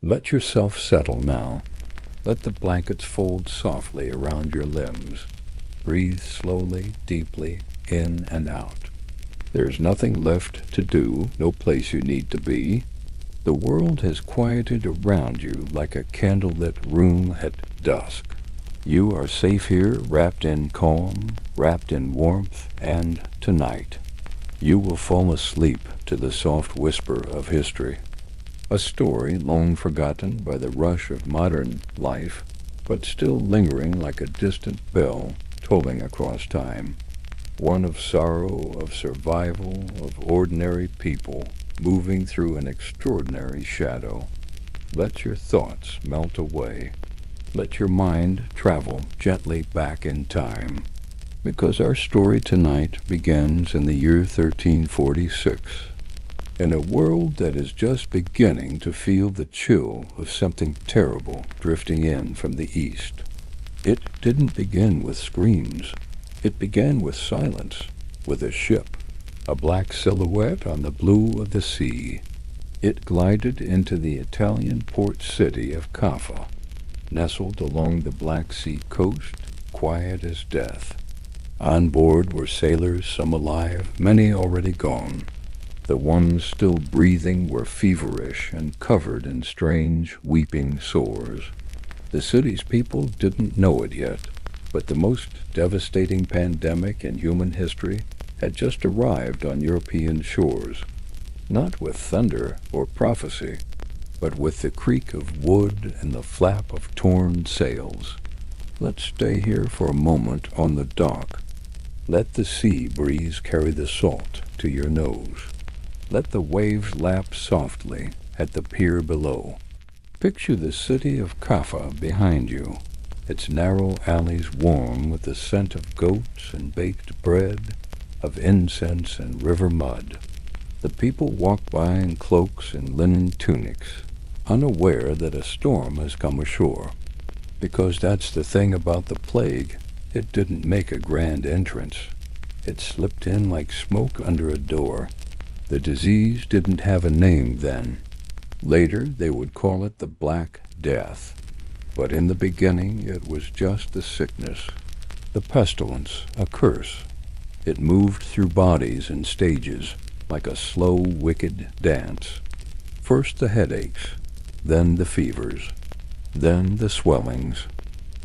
Let yourself settle now. Let the blankets fold softly around your limbs. Breathe slowly, deeply, in and out. There's nothing left to do, no place you need to be. The world has quieted around you like a candlelit room at dusk. You are safe here, wrapped in calm, wrapped in warmth, and tonight you will fall asleep to the soft whisper of history. A story long forgotten by the rush of modern life, but still lingering like a distant bell tolling across time. One of sorrow, of survival, of ordinary people moving through an extraordinary shadow. Let your thoughts melt away. Let your mind travel gently back in time. Because our story tonight begins in the year 1346. In a world that is just beginning to feel the chill of something terrible drifting in from the east. It didn't begin with screams. It began with silence, with a ship, a black silhouette on the blue of the sea. It glided into the Italian port city of Caffa, nestled along the Black Sea coast, quiet as death. On board were sailors, some alive, many already gone. The ones still breathing were feverish and covered in strange, weeping sores. The city's people didn't know it yet, but the most devastating pandemic in human history had just arrived on European shores, not with thunder or prophecy, but with the creak of wood and the flap of torn sails. Let's stay here for a moment on the dock. Let the sea breeze carry the salt to your nose. Let the waves lap softly at the pier below. Picture the city of Caffa behind you, its narrow alleys warm with the scent of goats and baked bread, of incense and river mud. The people walk by in cloaks and linen tunics, unaware that a storm has come ashore. Because that's the thing about the plague, it didn't make a grand entrance. It slipped in like smoke under a door. The disease didn't have a name then. Later they would call it the Black Death. But in the beginning it was just the sickness, the pestilence, a curse. It moved through bodies in stages, like a slow, wicked dance. First the headaches, then the fevers, then the swellings.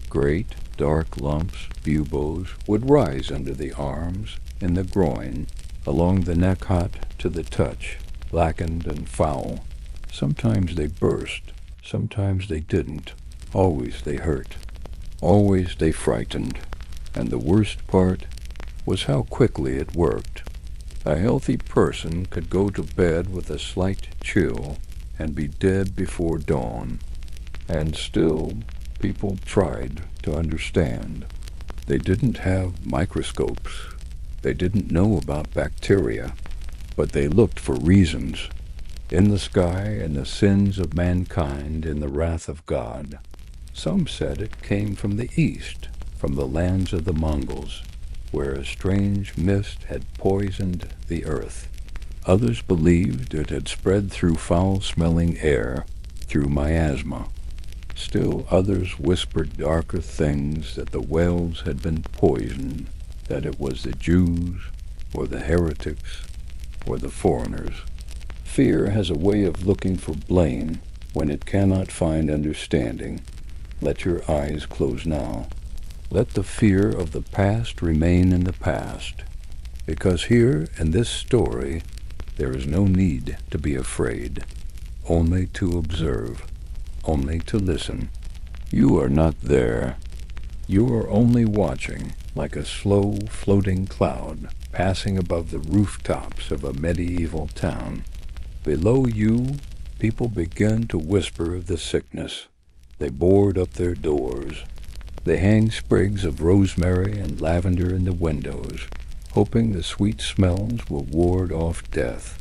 Great, dark lumps, buboes, would rise under the arms, in the groin, along the neck hot to the touch, blackened and foul. Sometimes they burst, sometimes they didn't. Always they hurt. Always they frightened. And the worst part was how quickly it worked. A healthy person could go to bed with a slight chill and be dead before dawn. And still, people tried to understand. They didn't have microscopes. They didn't know about bacteria. But they looked for reasons. In the sky, in the sins of mankind, in the wrath of God. Some said it came from the east, from the lands of the Mongols, where a strange mist had poisoned the earth. Others believed it had spread through foul-smelling air, through miasma. Still others whispered darker things, that the wells had been poisoned, that it was the Jews, or the heretics, or the foreigners. Fear has a way of looking for blame when it cannot find understanding. Let your eyes close now. Let the fear of the past remain in the past, because here in this story there is no need to be afraid, only to observe, only to listen. You are not there. You are only watching, like a slow floating cloud passing above the rooftops of a medieval town. Below you, people begin to whisper of the sickness. They board up their doors. They hang sprigs of rosemary and lavender in the windows, hoping the sweet smells will ward off death.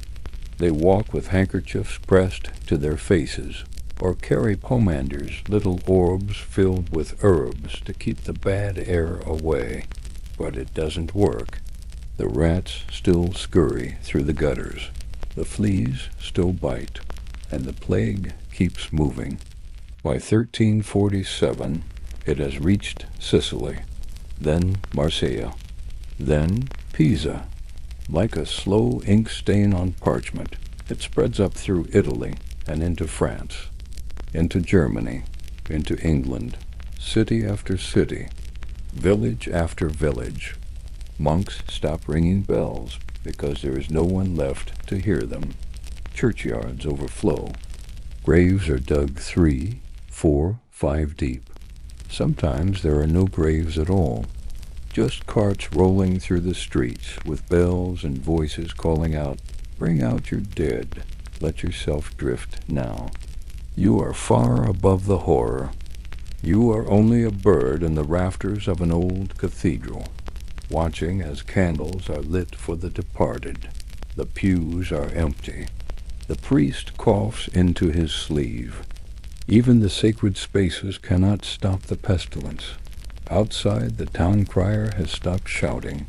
They walk with handkerchiefs pressed to their faces, or carry pomanders, little orbs filled with herbs to keep the bad air away. But it doesn't work. The rats still scurry through the gutters. The fleas still bite, and the plague keeps moving. By 1347, it has reached Sicily, then Marseille, then Pisa. Like a slow ink stain on parchment, it spreads up through Italy and into France, into Germany, into England, city after city, village after village. Monks stop ringing bells because there is no one left to hear them. Churchyards overflow. Graves are dug 3, 4, 5 deep. Sometimes there are no graves at all, just carts rolling through the streets with bells and voices calling out, "Bring out your dead. Let yourself drift now." You are far above the horror. You are only a bird in the rafters of an old cathedral, watching as candles are lit for the departed. The pews are empty. The priest coughs into his sleeve. Even the sacred spaces cannot stop the pestilence. Outside, the town crier has stopped shouting.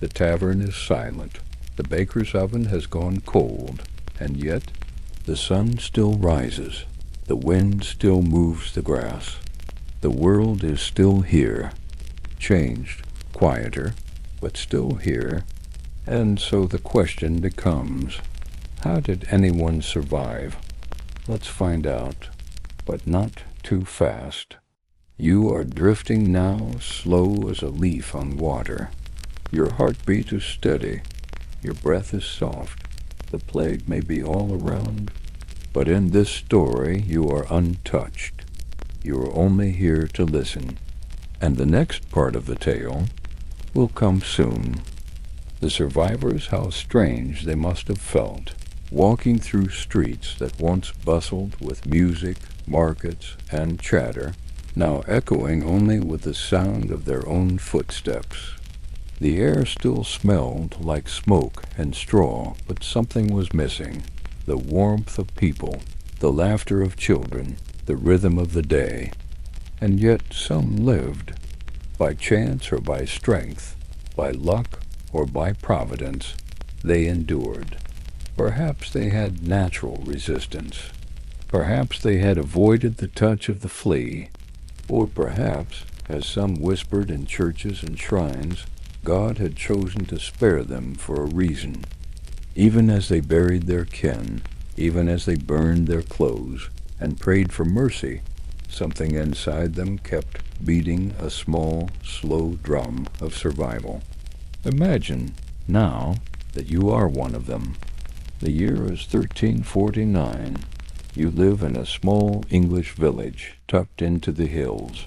The tavern is silent. The baker's oven has gone cold. And yet, the sun still rises. The wind still moves the grass. The world is still here. Changed, quieter, but still here. And so the question becomes, how did anyone survive? Let's find out, but not too fast. You are drifting now, slow as a leaf on water. Your heartbeat is steady. Your breath is soft. The plague may be all around, but in this story you are untouched. You are only here to listen. And the next part of the tale will come soon. The survivors, how strange they must have felt, walking through streets that once bustled with music, markets, and chatter, now echoing only with the sound of their own footsteps. The air still smelled like smoke and straw, but something was missing. The warmth of people, the laughter of children, the rhythm of the day. And yet some lived. By chance or by strength, by luck or by providence, they endured. Perhaps they had natural resistance. Perhaps they had avoided the touch of the flea. Or perhaps, as some whispered in churches and shrines, God had chosen to spare them for a reason. Even as they buried their kin, even as they burned their clothes and prayed for mercy, something inside them kept beating a small, slow drum of survival. Imagine, now, that you are one of them. The year is 1349. You live in a small English village tucked into the hills.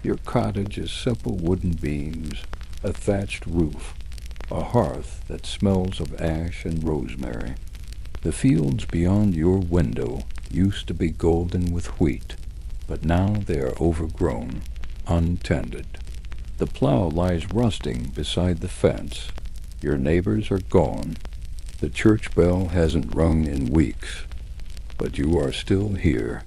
Your cottage is simple wooden beams, a thatched roof, a hearth that smells of ash and rosemary. The fields beyond your window used to be golden with wheat, but now they are overgrown, untended. The plow lies rusting beside the fence. Your neighbors are gone. The church bell hasn't rung in weeks. But you are still here.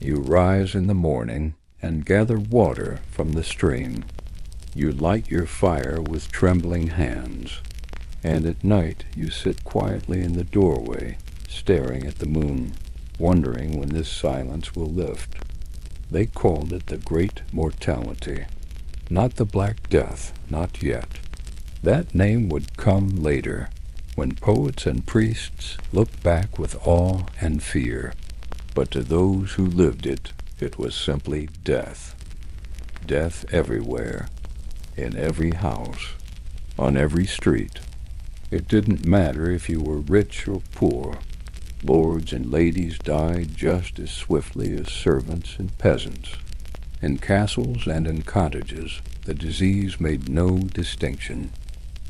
You rise in the morning and gather water from the stream. You light your fire with trembling hands. And at night you sit quietly in the doorway, staring at the moon, wondering when this silence will lift. They called it the Great Mortality. Not the Black Death, not yet. That name would come later, when poets and priests looked back with awe and fear. But to those who lived it, it was simply death. Death everywhere, in every house, on every street. It didn't matter if you were rich or poor. Lords and ladies died just as swiftly as servants and peasants. In castles and in cottages, the disease made no distinction.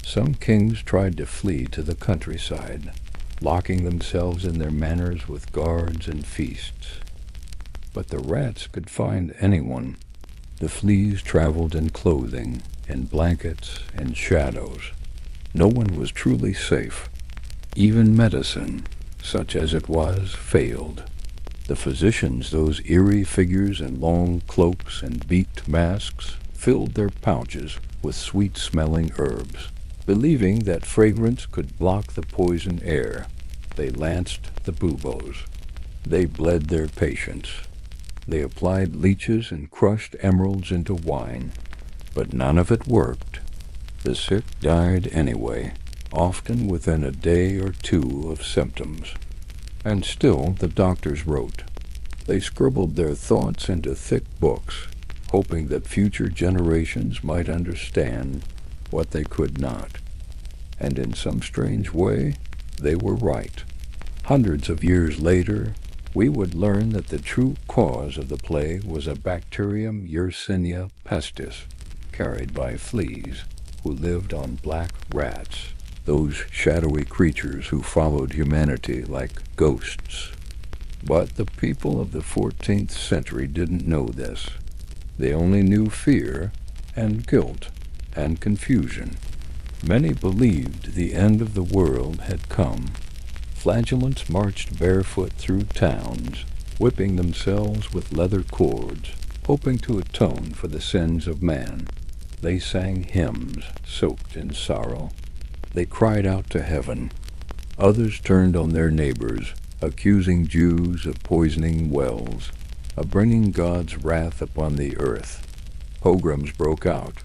Some kings tried to flee to the countryside, locking themselves in their manors with guards and feasts. But the rats could find anyone. The fleas traveled in clothing, in blankets, in shadows. No one was truly safe. Even medicine, such as it was, failed. The physicians, those eerie figures in long cloaks and beaked masks, filled their pouches with sweet-smelling herbs. Believing that fragrance could block the poison air, they lanced the buboes. They bled their patients. They applied leeches and crushed emeralds into wine, but none of it worked. The sick died anyway, often within a day or two of symptoms. And still the doctors wrote. They scribbled their thoughts into thick books, hoping that future generations might understand what they could not. And in some strange way, they were right. Hundreds of years later, we would learn that the true cause of the plague was a bacterium Yersinia pestis, carried by fleas, who lived on black rats, those shadowy creatures who followed humanity like ghosts. But the people of the 14th century didn't know this. They only knew fear and guilt and confusion. Many believed the end of the world had come. Flagellants marched barefoot through towns, whipping themselves with leather cords, hoping to atone for the sins of man. They sang hymns soaked in sorrow. They cried out to heaven. Others turned on their neighbors, accusing Jews of poisoning wells, of bringing God's wrath upon the earth. Pogroms broke out.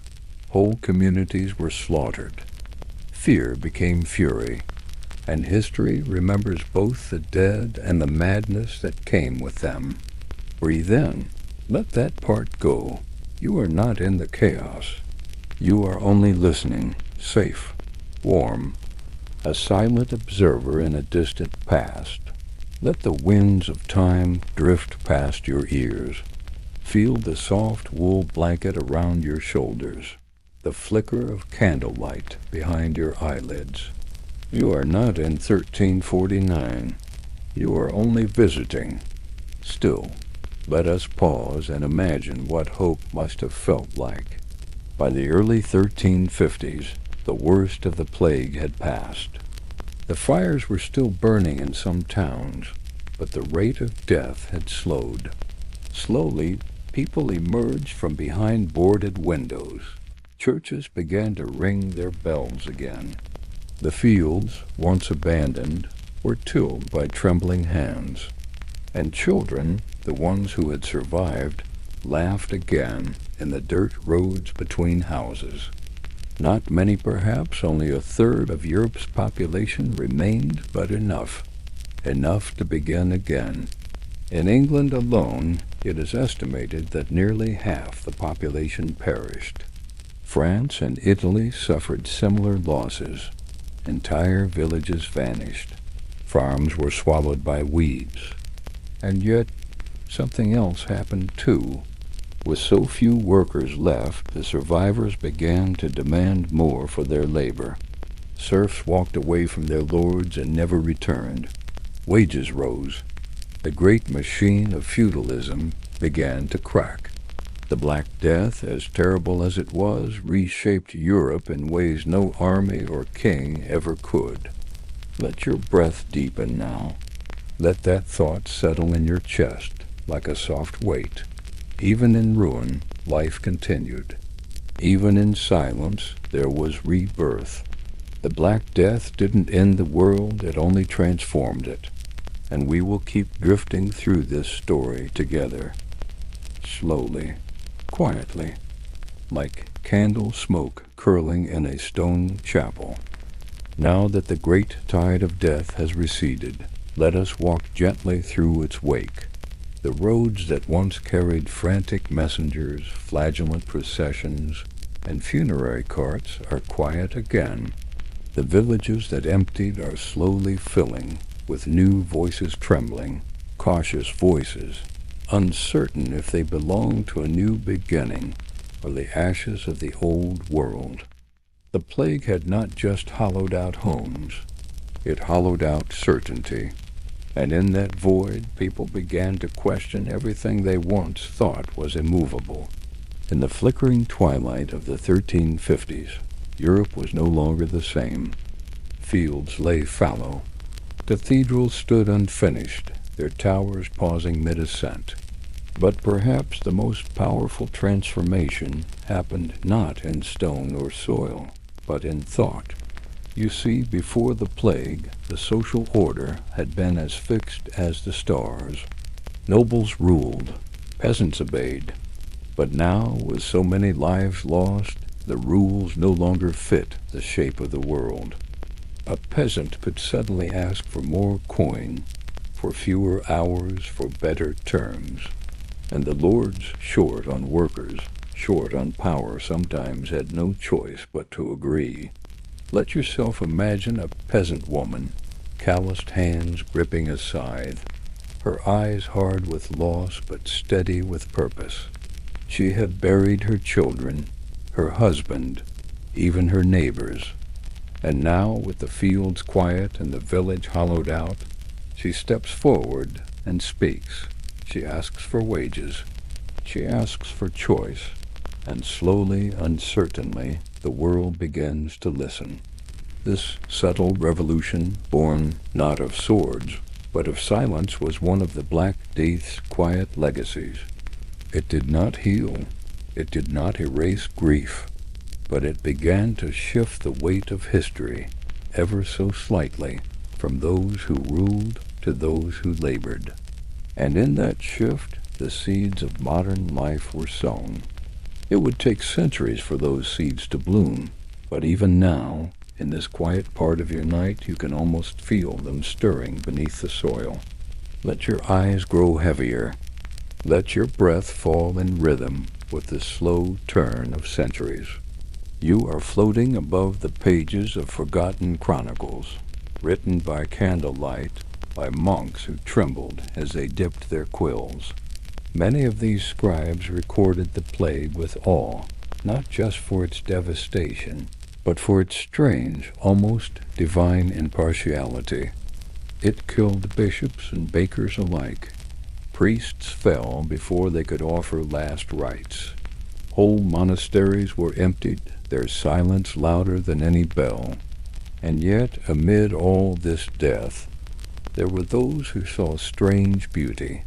Whole communities were slaughtered. Fear became fury, and history remembers both the dead and the madness that came with them. Breathe in. Let that part go. You are not in the chaos. You are only listening, safe, warm, a silent observer in a distant past. Let the winds of time drift past your ears. Feel the soft wool blanket around your shoulders, the flicker of candlelight behind your eyelids. You are not in 1349. You are only visiting. Still, let us pause and imagine what hope must have felt like. By the early 1350s, the worst of the plague had passed. The fires were still burning in some towns, but the rate of death had slowed. Slowly, people emerged from behind boarded windows. Churches began to ring their bells again. The fields, once abandoned, were tilled by trembling hands. And children, the ones who had survived, laughed again in the dirt roads between houses. Not many perhaps, only a third of Europe's population remained, but enough to begin again. In England alone, it is estimated that nearly half the population perished. France and Italy suffered similar losses. Entire villages vanished. Farms were swallowed by weeds. And yet, something else happened too. With so few workers left, the survivors began to demand more for their labor. Serfs walked away from their lords and never returned. Wages rose. The great machine of feudalism began to crack. The Black Death, as terrible as it was, reshaped Europe in ways no army or king ever could. Let your breath deepen now. Let that thought settle in your chest like a soft weight. Even in ruin, life continued. Even in silence, there was rebirth. The Black Death didn't end the world, it only transformed it. And we will keep drifting through this story together. Slowly, quietly, like candle smoke curling in a stone chapel. Now that the great tide of death has receded, let us walk gently through its wake. The roads that once carried frantic messengers, flagellant processions, and funerary carts are quiet again. The villages that emptied are slowly filling, with new voices trembling, cautious voices, uncertain if they belong to a new beginning or the ashes of the old world. The plague had not just hollowed out homes, it hollowed out certainty. And in that void, people began to question everything they once thought was immovable. In the flickering twilight of the 1350s, Europe was no longer the same. Fields lay fallow. Cathedrals stood unfinished, their towers pausing mid-ascent. But perhaps the most powerful transformation happened not in stone or soil, but in thought. You see, before the plague, the social order had been as fixed as the stars. Nobles ruled, peasants obeyed. But now, with so many lives lost, the rules no longer fit the shape of the world. A peasant could suddenly ask for more coin, for fewer hours, for better terms. And the lords, short on workers, short on power, sometimes had no choice but to agree. Let yourself imagine a peasant woman, calloused hands gripping a scythe, her eyes hard with loss but steady with purpose. She had buried her children, her husband, even her neighbors. And now, with the fields quiet and the village hollowed out, she steps forward and speaks. She asks for wages. She asks for choice. And slowly, uncertainly, the world begins to listen. This subtle revolution, born not of swords, but of silence, was one of the Black Death's quiet legacies. It did not heal. It did not erase grief. But it began to shift the weight of history, ever so slightly, from those who ruled to those who labored. And in that shift, the seeds of modern life were sown. It would take centuries for those seeds to bloom, but even now, in this quiet part of your night, you can almost feel them stirring beneath the soil. Let your eyes grow heavier. Let your breath fall in rhythm with the slow turn of centuries. You are floating above the pages of forgotten chronicles, written by candlelight, by monks who trembled as they dipped their quills. Many of these scribes recorded the plague with awe, not just for its devastation, but for its strange, almost divine impartiality. It killed bishops and bakers alike. Priests fell before they could offer last rites. Whole monasteries were emptied, their silence louder than any bell. And yet, amid all this death, there were those who saw strange beauty.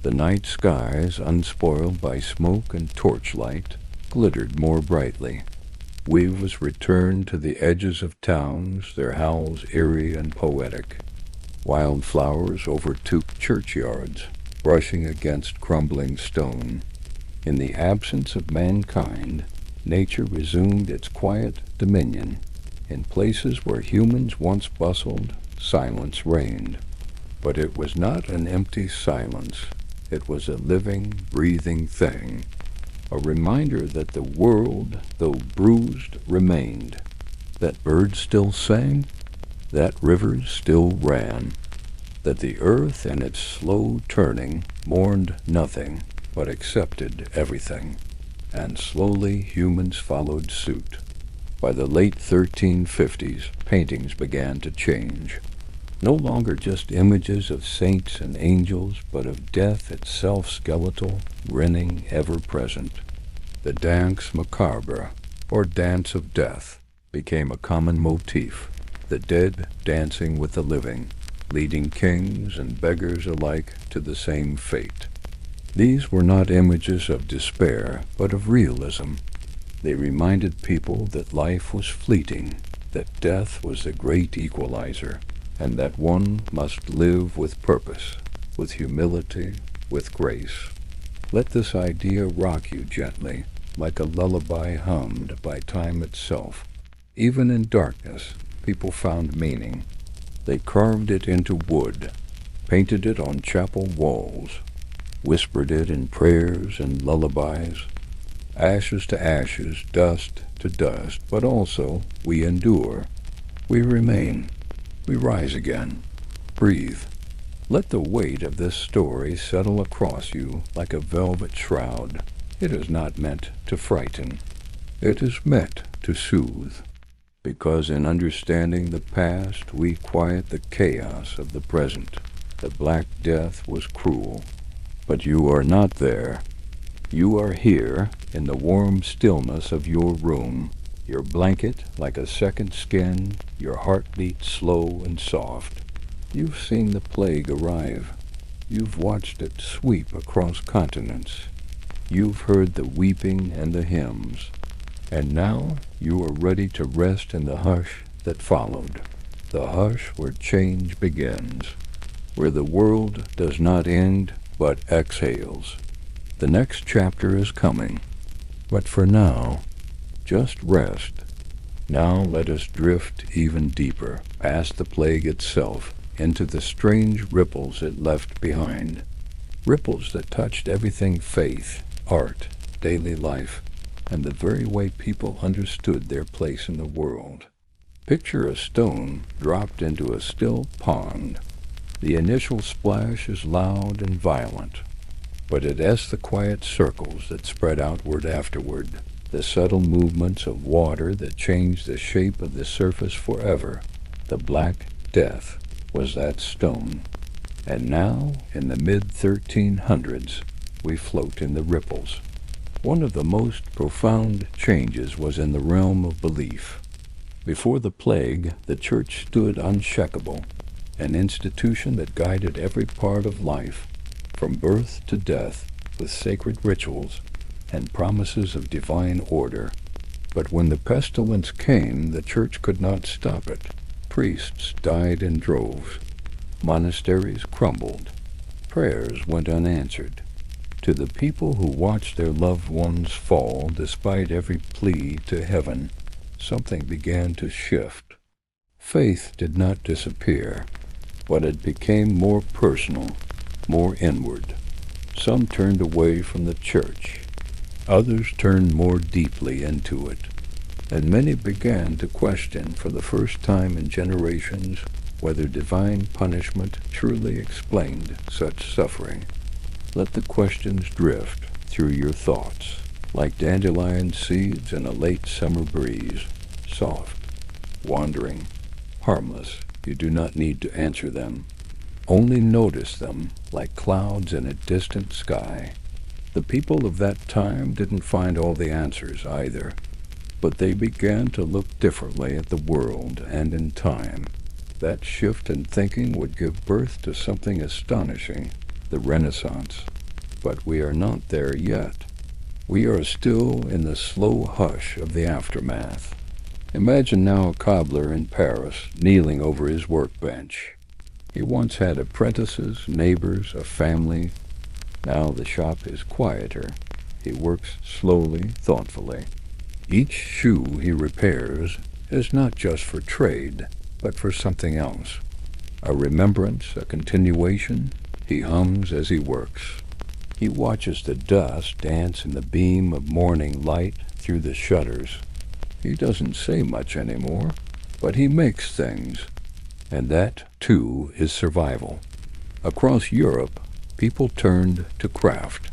The night skies, unspoiled by smoke and torchlight, glittered more brightly. Weaves returned to the edges of towns, their howls eerie and poetic. Wild flowers overtook churchyards, brushing against crumbling stone. In the absence of mankind, nature resumed its quiet dominion. In places where humans once bustled, silence reigned. But it was not an empty silence. It was a living, breathing thing. A reminder that the world, though bruised, remained. That birds still sang. That rivers still ran. That the earth in its slow turning mourned nothing, but accepted everything. And slowly humans followed suit. By the late 1350s, paintings began to change. No longer just images of saints and angels, but of death itself, skeletal, grinning, ever-present. The danse macabre, or dance of death, became a common motif, the dead dancing with the living, leading kings and beggars alike to the same fate. These were not images of despair, but of realism. They reminded people that life was fleeting, that death was the great equalizer, and that one must live with purpose, with humility, with grace. Let this idea rock you gently, like a lullaby hummed by time itself. Even in darkness, people found meaning. They carved it into wood, painted it on chapel walls, whispered it in prayers and lullabies. Ashes to ashes, dust to dust, but also we endure. We remain. We rise again. Breathe. Let the weight of this story settle across you like a velvet shroud. It is not meant to frighten. It is meant to soothe. Because in understanding the past, we quiet the chaos of the present. The Black Death was cruel. But you are not there. You are here in the warm stillness of your room, your blanket like a second skin, your heartbeat slow and soft. You've seen the plague arrive. You've watched it sweep across continents. You've heard the weeping and the hymns. And now you are ready to rest in the hush that followed, the hush where change begins, where the world does not end but exhales. The next chapter is coming, but for now, just rest. Now let us drift even deeper, past the plague itself, into the strange ripples it left behind. Ripples that touched everything: faith, art, daily life, and the very way people understood their place in the world. Picture a stone dropped into a still pond. The initial splash is loud and violent, but it has the quiet circles that spread outward afterward, the subtle movements of water that change the shape of the surface forever. The Black Death was that stone. And now, in the mid-1300s, we float in the ripples. One of the most profound changes was in the realm of belief. Before the plague, the Church stood unshakable, an institution that guided every part of life, from birth to death, with sacred rituals and promises of divine order. But when the pestilence came, the Church could not stop it. Priests died in droves. Monasteries crumbled. Prayers went unanswered. To the people who watched their loved ones fall, despite every plea to heaven, something began to shift. Faith did not disappear, but it became more personal, more inward. Some turned away from the Church. Others turned more deeply into it. And many began to question, for the first time in generations, whether divine punishment truly explained such suffering. Let the questions drift through your thoughts, like dandelion seeds in a late summer breeze, soft, wandering, harmless. You do not need to answer them. Only notice them, like clouds in a distant sky. The people of that time didn't find all the answers either, but they began to look differently at the world and in time. That shift in thinking would give birth to something astonishing, the Renaissance. But we are not there yet. We are still in the slow hush of the aftermath. Imagine now a cobbler in Paris, kneeling over his workbench. He once had apprentices, neighbors, a family. Now the shop is quieter. He works slowly, thoughtfully. Each shoe he repairs is not just for trade, but for something else. A remembrance, a continuation. He hums as he works. He watches the dust dance in the beam of morning light through the shutters. He doesn't say much anymore, but he makes things. And that, too, is survival. Across Europe, people turned to craft.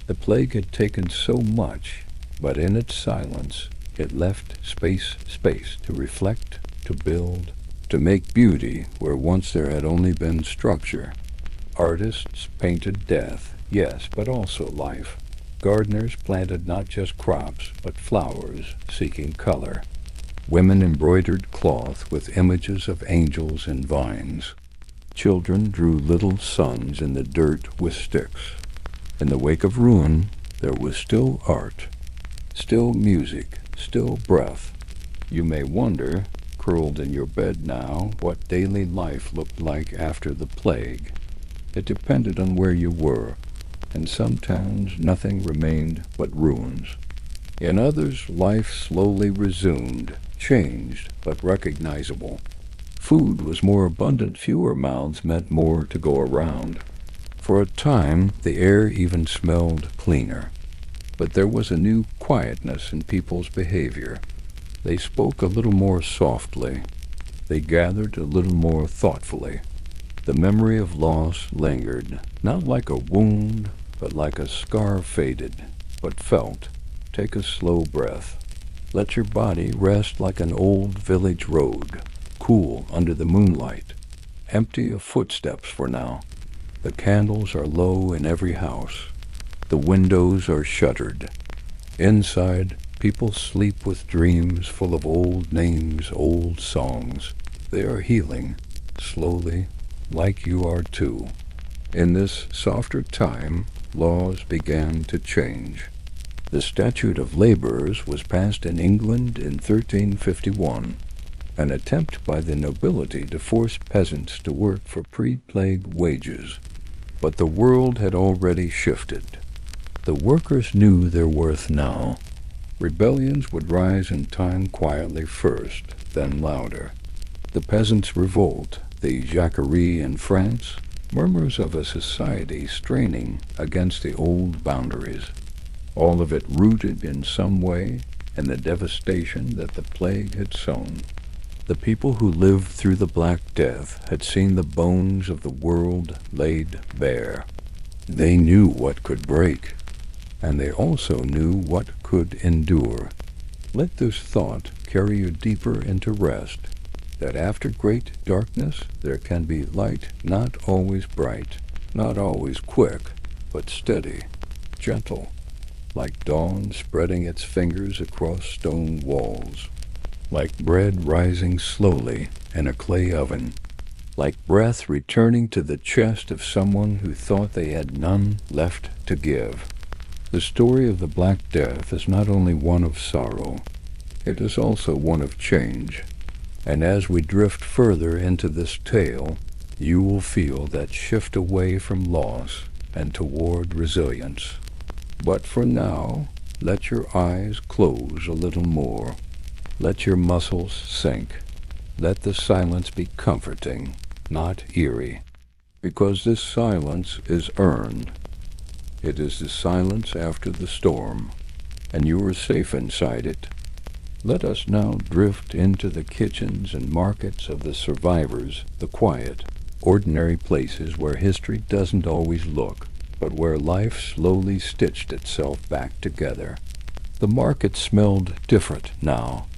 The plague had taken so much, but in its silence, it left space to reflect, to build, to make beauty where once there had only been structure. Artists painted death, yes, but also life. Gardeners planted not just crops, but flowers, seeking color. Women embroidered cloth with images of angels and vines. Children drew little suns in the dirt with sticks. In the wake of ruin, there was still art, still music, still breath. You may wonder, curled in your bed now, what daily life looked like after the plague. It depended on where you were. In some towns, nothing remained but ruins. In others, life slowly resumed, changed, but recognizable. Food was more abundant, fewer mouths meant more to go around. For a time, the air even smelled cleaner. But there was a new quietness in people's behavior. They spoke a little more softly. They gathered a little more thoughtfully. The memory of loss lingered, not like a wound, but like a scar faded, but felt. Take a slow breath. Let your body rest like an old village road, cool under the moonlight, empty of footsteps for now. The candles are low in every house. The windows are shuttered. Inside, people sleep with dreams full of old names, old songs. They are healing, slowly, like you are too. In this softer time, laws began to change. The Statute of Laborers was passed in England in 1351. an attempt by the nobility to force peasants to work for pre-plague wages. But the world had already shifted. The workers knew their worth now. Rebellions would rise in time quietly first, then louder. The peasants' revolt, the Jacquerie in France, murmurs of a society straining against the old boundaries. All of it rooted in some way in the devastation that the plague had sown. The people who lived through the Black Death had seen the bones of the world laid bare. They knew what could break, and they also knew what could endure. Let this thought carry you deeper into rest, that after great darkness there can be light, not always bright, not always quick, but steady, gentle, like dawn spreading its fingers across stone walls, like bread rising slowly in a clay oven, like breath returning to the chest of someone who thought they had none left to give. The story of the Black Death is not only one of sorrow, it is also one of change. And as we drift further into this tale, you will feel that shift away from loss and toward resilience. But for now, let your eyes close a little more. Let your muscles sink. Let the silence be comforting, not eerie, because this silence is earned. It is the silence after the storm, and you are safe inside it. Let us now drift into the kitchens and markets of the survivors, the quiet, ordinary places where history doesn't always look, but where life slowly stitched itself back together. The market smelled different now.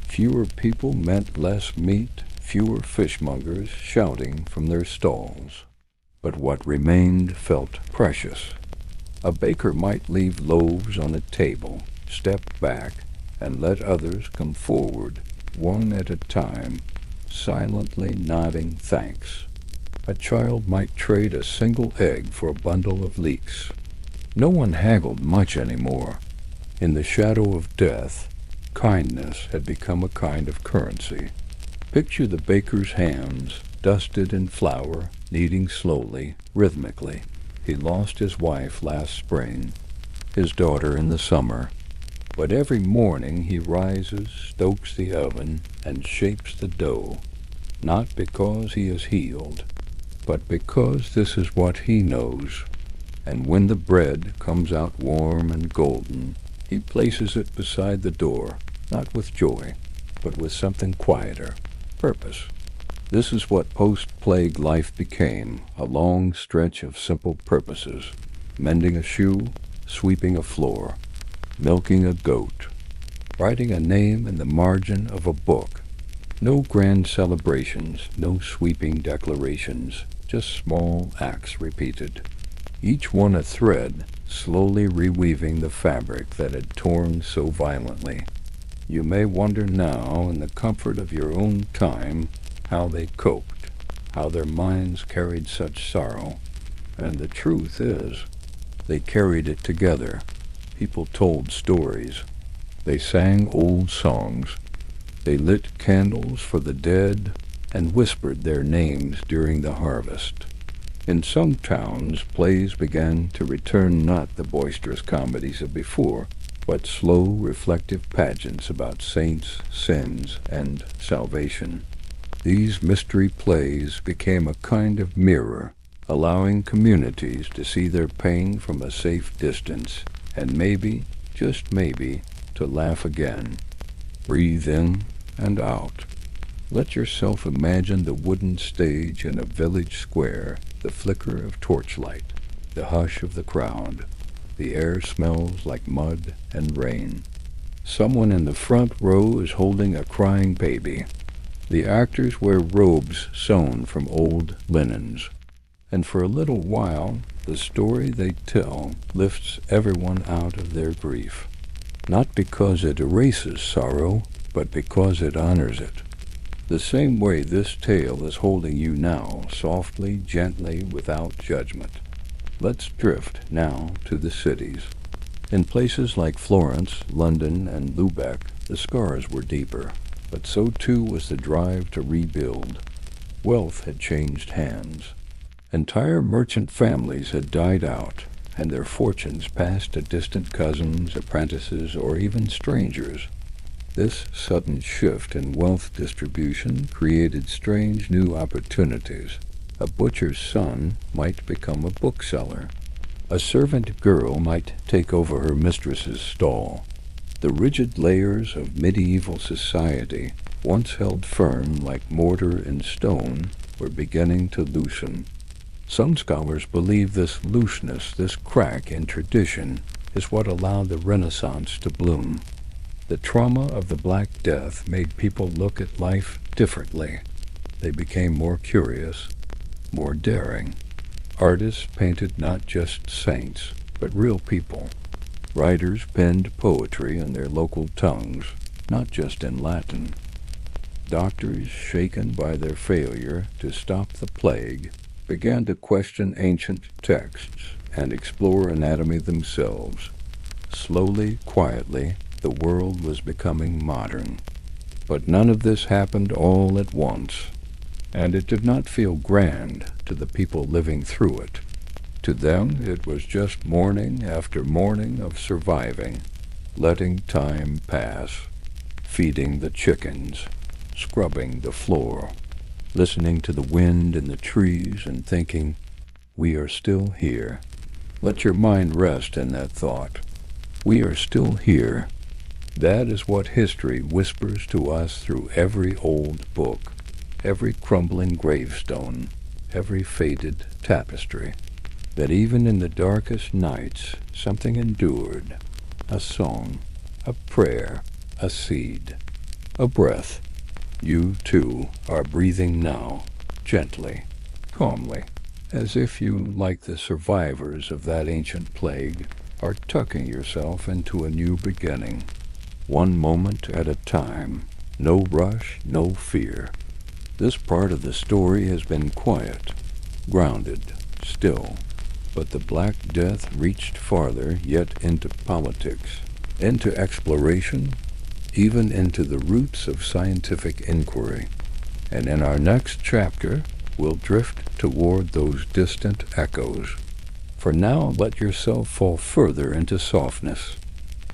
Fewer people meant less meat, fewer fishmongers shouting from their stalls. But what remained felt precious. A baker might leave loaves on a table, step back, and let others come forward, one at a time, silently nodding thanks. A child might trade a single egg for a bundle of leeks. No one haggled much anymore. In the shadow of death, kindness had become a kind of currency. Picture the baker's hands, dusted in flour, kneading slowly, rhythmically. He lost his wife last spring, his daughter in the summer. But every morning he rises, stokes the oven, and shapes the dough, not because he is healed, but because this is what he knows. And when the bread comes out warm and golden, he places it beside the door, not with joy, but with something quieter, purpose. This is what post-plague life became, a long stretch of simple purposes: mending a shoe, sweeping a floor, milking a goat, writing a name in the margin of a book. No grand celebrations, no sweeping declarations, just small acts repeated, each one a thread, slowly reweaving the fabric that had torn so violently. You may wonder now, in the comfort of your own time, how they coped, how their minds carried such sorrow. And the truth is, they carried it together. People told stories. They sang old songs. They lit candles for the dead and whispered their names during the harvest. In some towns, plays began to return, not the boisterous comedies of before, but slow, reflective pageants about saints, sins, and salvation. These mystery plays became a kind of mirror, allowing communities to see their pain from a safe distance, and maybe, just maybe, to laugh again. Breathe in and out. Let yourself imagine the wooden stage in a village square, the flicker of torchlight, the hush of the crowd. The air smells like mud and rain. Someone in the front row is holding a crying baby. The actors wear robes sewn from old linens. And for a little while, the story they tell lifts everyone out of their grief. Not because it erases sorrow, but because it honors it. The same way this tale is holding you now, softly, gently, without judgment. Let's drift now to the cities. In places like Florence, London, and Lubeck, the scars were deeper. but so too was the drive to rebuild. Wealth had changed hands. Entire merchant families had died out, and their fortunes passed to distant cousins, apprentices, or even strangers. This sudden shift in wealth distribution created strange new opportunities. A butcher's son might become a bookseller. A servant girl might take over her mistress's stall. The rigid layers of medieval society, once held firm like mortar and stone, were beginning to loosen. Some scholars believe this looseness, this crack in tradition, is what allowed the Renaissance to bloom. The trauma of the Black Death made people look at life differently. They became more curious, more daring. Artists painted not just saints, but real people. Writers penned poetry in their local tongues, not just in Latin. Doctors, shaken by their failure to stop the plague, began to question ancient texts and explore anatomy themselves. Slowly, quietly, the world was becoming modern. But none of this happened all at once, and it did not feel grand to the people living through it. To them, it was just morning after morning of surviving, letting time pass, feeding the chickens, scrubbing the floor, listening to the wind in the trees and thinking, we are still here. Let your mind rest in that thought. We are still here. That is what history whispers to us through every old book, every crumbling gravestone, every faded tapestry. That even in the darkest nights something endured, a song, a prayer, a seed, a breath. You, too, are breathing now, gently, calmly, as if you, like the survivors of that ancient plague, are tucking yourself into a new beginning, one moment at a time, no rush, no fear. This part of the story has been quiet, grounded, still, but the Black Death reached farther yet into politics, into exploration, even into the roots of scientific inquiry. And in our next chapter, we'll drift toward those distant echoes. For now, let yourself fall further into softness.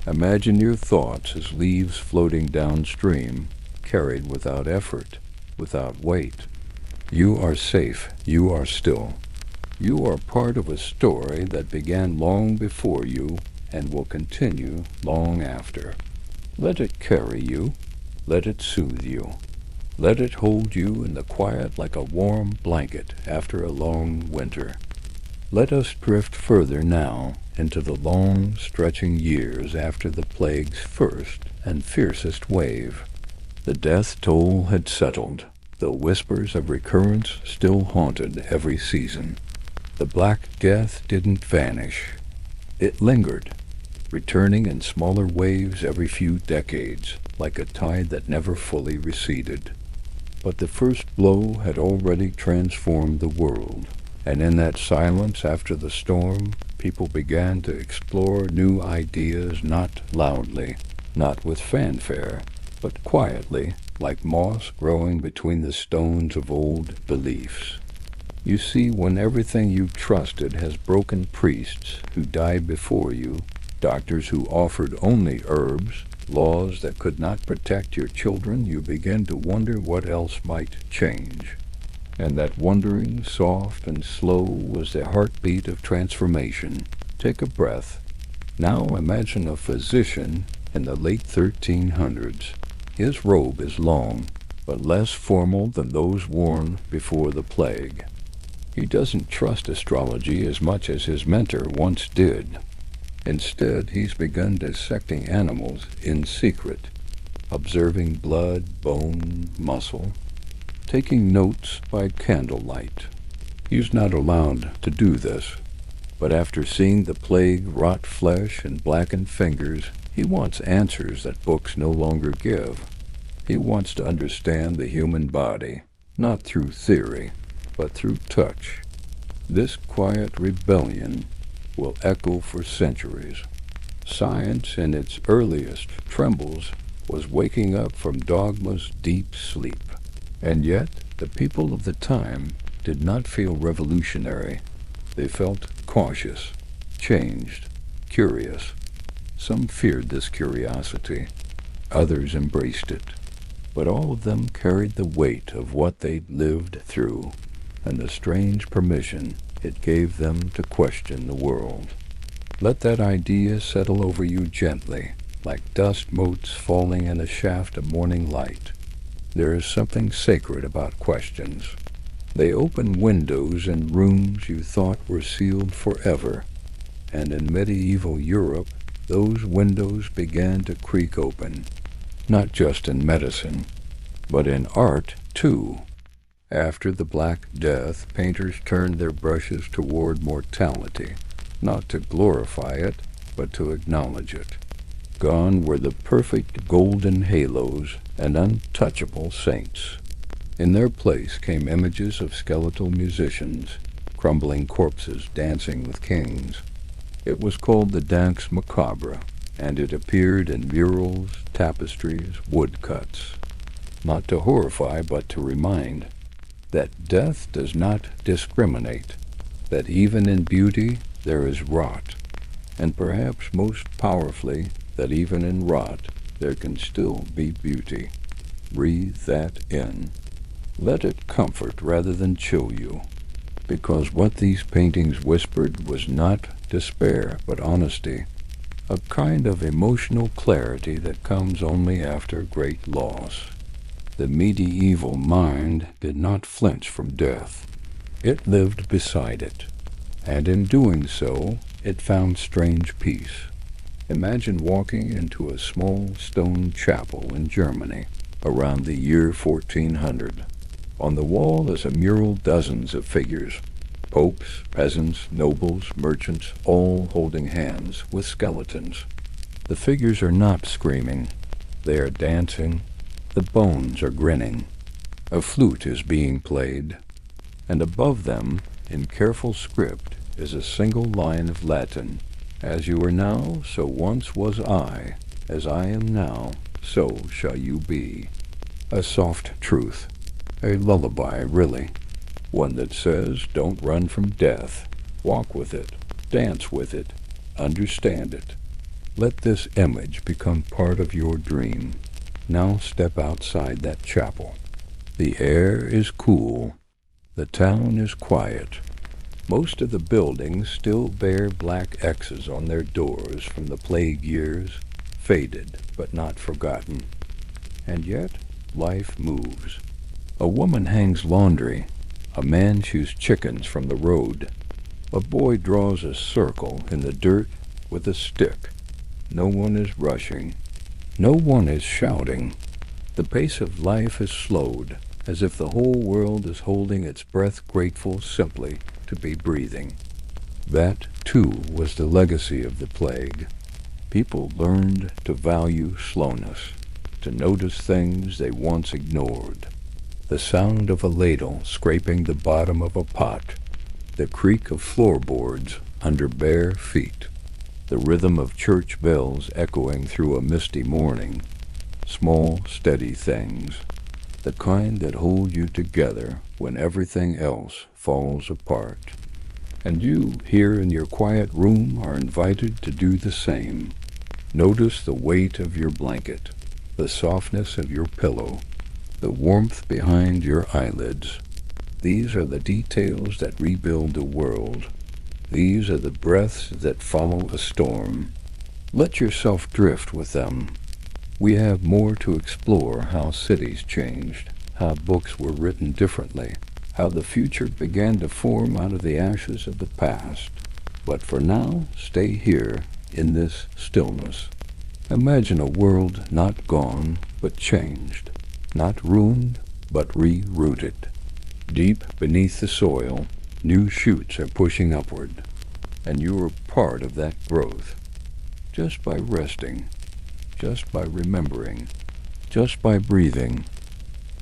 Imagine your thoughts as leaves floating downstream, carried without effort, without weight. You are safe. You are still. You are part of a story that began long before you and will continue long after. Let it carry you. Let it soothe you. Let it hold you in the quiet like a warm blanket after a long winter. Let us drift further now into the long, stretching years after the plague's first and fiercest wave. The death toll had settled, though whispers of recurrence still haunted every season. The Black Death didn't vanish. It lingered, returning in smaller waves every few decades, like a tide that never fully receded. But the first blow had already transformed the world, and in that silence after the storm, people began to explore new ideas not loudly, not with fanfare, but quietly, like moss growing between the stones of old beliefs. You see, when everything you trusted has broken, priests who died before you, doctors who offered only herbs, laws that could not protect your children, you begin to wonder what else might change. And that wondering, soft and slow, was the heartbeat of transformation. Take a breath. Now imagine a physician in the late 1300s. His robe is long, but less formal than those worn before the plague. He doesn't trust astrology as much as his mentor once did. Instead, he's begun dissecting animals in secret, observing blood, bone, muscle, taking notes by candlelight. He's not allowed to do this, but after seeing the plague rot flesh and blackened fingers, he wants answers that books no longer give. He wants to understand the human body, not through theory, but through touch. This quiet rebellion will echo for centuries. Science, in its earliest trembles, was waking up from dogma's deep sleep. And yet, the people of the time did not feel revolutionary. They felt cautious, changed, curious. Some feared this curiosity. Others embraced it. But all of them carried the weight of what they'd lived through, and the strange permission it gave them to question the world. Let that idea settle over you gently, like dust motes falling in a shaft of morning light. There is something sacred about questions. They open windows in rooms you thought were sealed forever, and in medieval Europe, those windows began to creak open, not just in medicine, but in art too. After the Black Death, painters turned their brushes toward mortality, not to glorify it, but to acknowledge it. Gone were the perfect golden halos and untouchable saints. In their place came images of skeletal musicians, crumbling corpses dancing with kings. It was called the Danse Macabre, and it appeared in murals, tapestries, woodcuts, not to horrify but to remind that death does not discriminate, that even in beauty there is rot, and perhaps most powerfully, that even in rot there can still be beauty. Breathe that in. Let it comfort rather than chill you, because what these paintings whispered was not despair but honesty, a kind of emotional clarity that comes only after great loss. The medieval mind did not flinch from death. It lived beside it, and in doing so, it found strange peace. Imagine walking into a small stone chapel in Germany around the year 1400. On the wall is a mural dozens of figures, popes, peasants, nobles, merchants, all holding hands with skeletons. The figures are not screaming. They are dancing. The bones are grinning. A flute is being played, and above them, in careful script, is a single line of Latin. As you are now, so once was I. As I am now, so shall you be. A soft truth. A lullaby, really. One that says, don't run from death. Walk with it. Dance with it. Understand it. Let this image become part of your dream. Now step outside that chapel. The air is cool. The town is quiet. Most of the buildings still bear black X's on their doors from the plague years, faded but not forgotten. And yet, life moves. A woman hangs laundry. A man shoots chickens from the road. A boy draws a circle in the dirt with a stick. No one is rushing. No one is shouting. The pace of life is slowed, as if the whole world is holding its breath, grateful simply to be breathing. That, too, was the legacy of the plague. People learned to value slowness, to notice things they once ignored. The sound of a ladle scraping the bottom of a pot, the creak of floorboards under bare feet, the rhythm of church bells echoing through a misty morning. Small, steady things, the kind that hold you together when everything else falls apart. And you, here in your quiet room, are invited to do the same. Notice the weight of your blanket, the softness of your pillow, the warmth behind your eyelids. These are the details that rebuild the world. These are the breaths that follow a storm. Let yourself drift with them. We have more to explore: how cities changed, how books were written differently, how the future began to form out of the ashes of the past. But for now, stay here in this stillness. Imagine a world not gone, but changed, not ruined, but rerouted. Deep beneath the soil, new shoots are pushing upward, and you are part of that growth. Just by resting, just by remembering, just by breathing.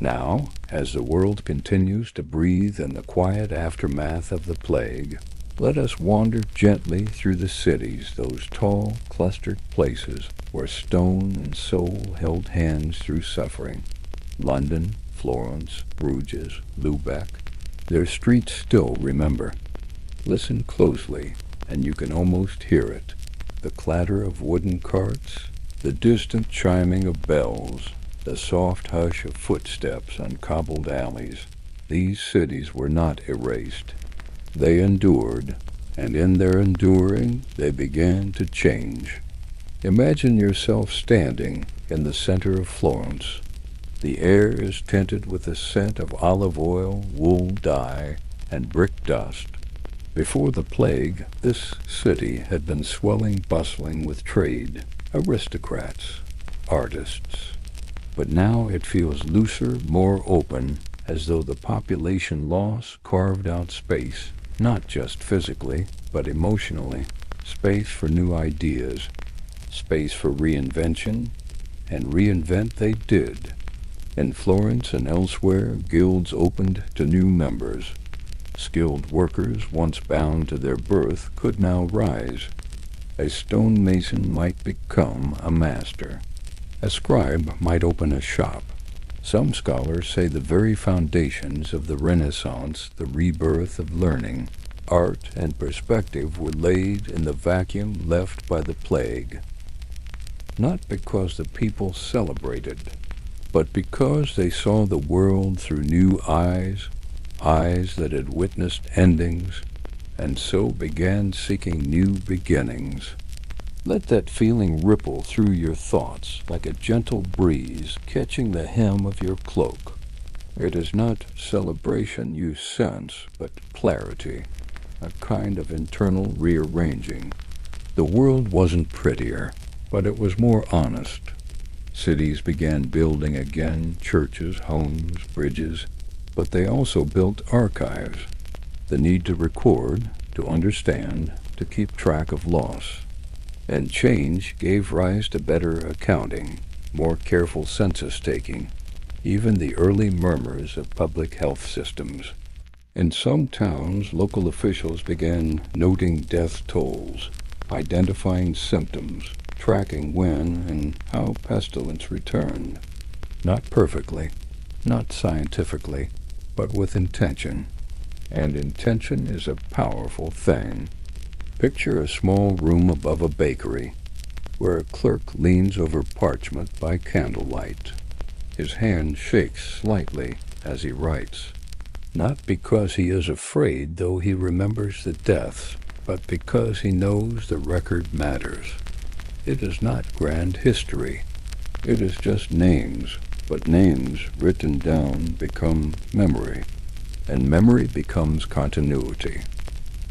Now, as the world continues to breathe in the quiet aftermath of the plague, Let us wander gently through the cities, those tall, clustered places where stone and soul held hands through suffering. London, Florence, Bruges, Lubeck. Their streets still remember. Listen closely, and you can almost hear it. The clatter of wooden carts, the distant chiming of bells, the soft hush of footsteps on cobbled alleys. These cities were not erased. They endured, and in their enduring, they began to change. Imagine yourself standing in the center of Florence. The air is tinted with the scent of olive oil, wool dye, and brick dust. Before the plague, this city had been swelling, bustling with trade, aristocrats, artists. But now it feels looser, more open, as though the population loss carved out space, not just physically, but emotionally, space for new ideas, space for reinvention, and reinvent they did. In Florence and elsewhere, guilds opened to new members. Skilled workers, once bound to their berth, could now rise. A stonemason might become a master. A scribe might open a shop. Some scholars say the very foundations of the Renaissance, the rebirth of learning, art, and perspective were laid in the vacuum left by the plague. Not because the people celebrated, but because they saw the world through new eyes, eyes that had witnessed endings, and so began seeking new beginnings. Let that feeling ripple through your thoughts like a gentle breeze catching the hem of your cloak. It is not celebration you sense, but clarity, a kind of internal rearranging. The world wasn't prettier, but it was more honest. Cities began building again, churches, homes, bridges, but they also built archives. The need to record, to understand, to keep track of loss. And change gave rise to better accounting, more careful census-taking, even the early murmurs of public health systems. In some towns, local officials began noting death tolls, identifying symptoms, tracking when and how pestilence returned. Not perfectly, not scientifically, but with intention. And intention is a powerful thing. Picture a small room above a bakery, where a clerk leans over parchment by candlelight. His hand shakes slightly as he writes, not because he is afraid, though he remembers the deaths, but because he knows the record matters. It is not grand history. It is just names, but names written down become memory, and memory becomes continuity.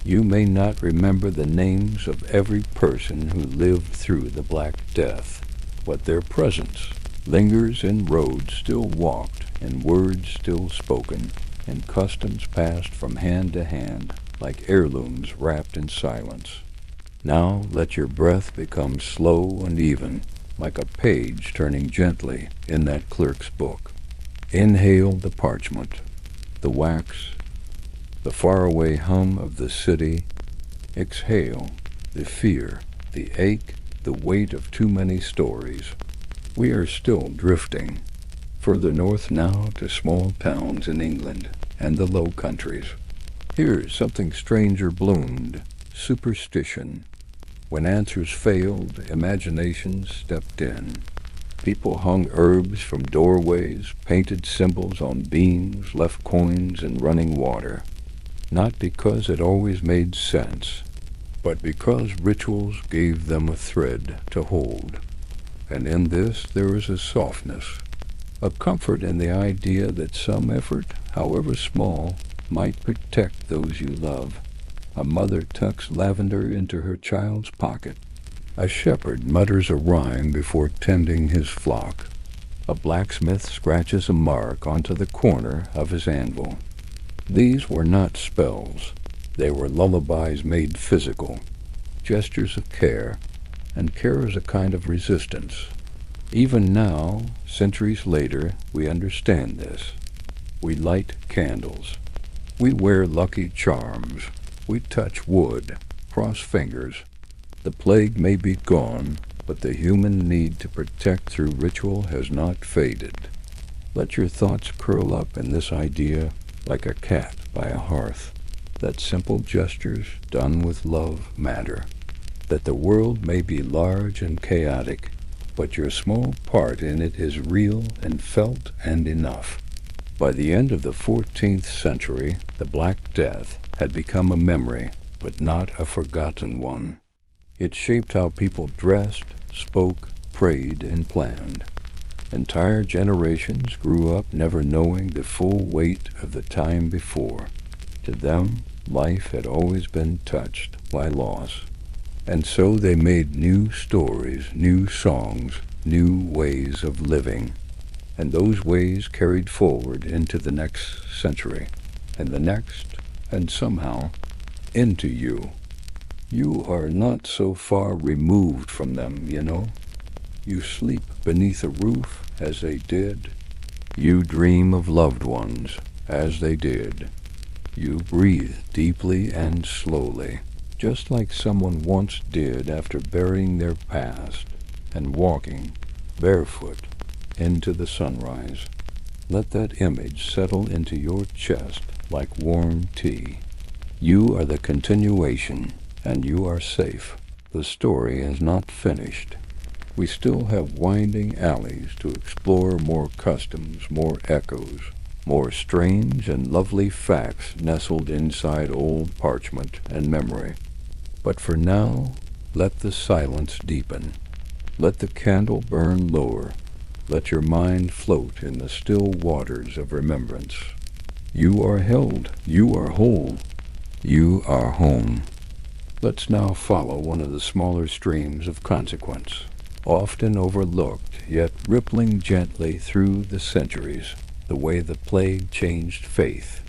You may not remember the names of every person who lived through the Black Death, but their presence lingers in roads still walked, in words still spoken, in customs passed from hand to hand, like heirlooms wrapped in silence. Now let your breath become slow and even, like a page turning gently in that clerk's book. Inhale the parchment, the wax, the faraway hum of the city. Exhale the fear, the ache, the weight of too many stories. We are still drifting, further north now to small towns in England and the Low Countries. Here something stranger bloomed, superstition. When answers failed, imagination stepped in. People hung herbs from doorways, painted symbols on beams, left coins in running water. Not because it always made sense, but because rituals gave them a thread to hold. And in this there is a softness, a comfort in the idea that some effort, however small, might protect those you love. A mother tucks lavender into her child's pocket. A shepherd mutters a rhyme before tending his flock. A blacksmith scratches a mark onto the corner of his anvil. These were not spells. They were lullabies made physical, gestures of care, and care is a kind of resistance. Even now, centuries later, we understand this. We light candles. We wear lucky charms. We touch wood, cross fingers. The plague may be gone, but the human need to protect through ritual has not faded. Let your thoughts curl up in this idea like a cat by a hearth, that simple gestures done with love matter, that the world may be large and chaotic, but your small part in it is real and felt and enough. By the end of the 14th century, the Black Death had become a memory, but not a forgotten one. It shaped how people dressed, spoke, prayed, and planned. Entire generations grew up never knowing the full weight of the time before. To them, life had always been touched by loss. And so they made new stories, new songs, new ways of living. And those ways carried forward into the next century, and the next, and somehow, into you. You are not so far removed from them, you know. You sleep beneath a roof as they did. You dream of loved ones as they did. You breathe deeply and slowly, just like someone once did after burying their past and walking barefoot into the sunrise. Let that image settle into your chest like warm tea. You are the continuation, and you are safe. The story is not finished. We still have winding alleys to explore, more customs, more echoes, more strange and lovely facts nestled inside old parchment and memory. But for now, let the silence deepen. Let the candle burn lower. Let your mind float in the still waters of remembrance. You are held. You are whole. You are home. Let's now follow one of the smaller streams of consequence, often overlooked, yet rippling gently through the centuries, the way the plague changed faith.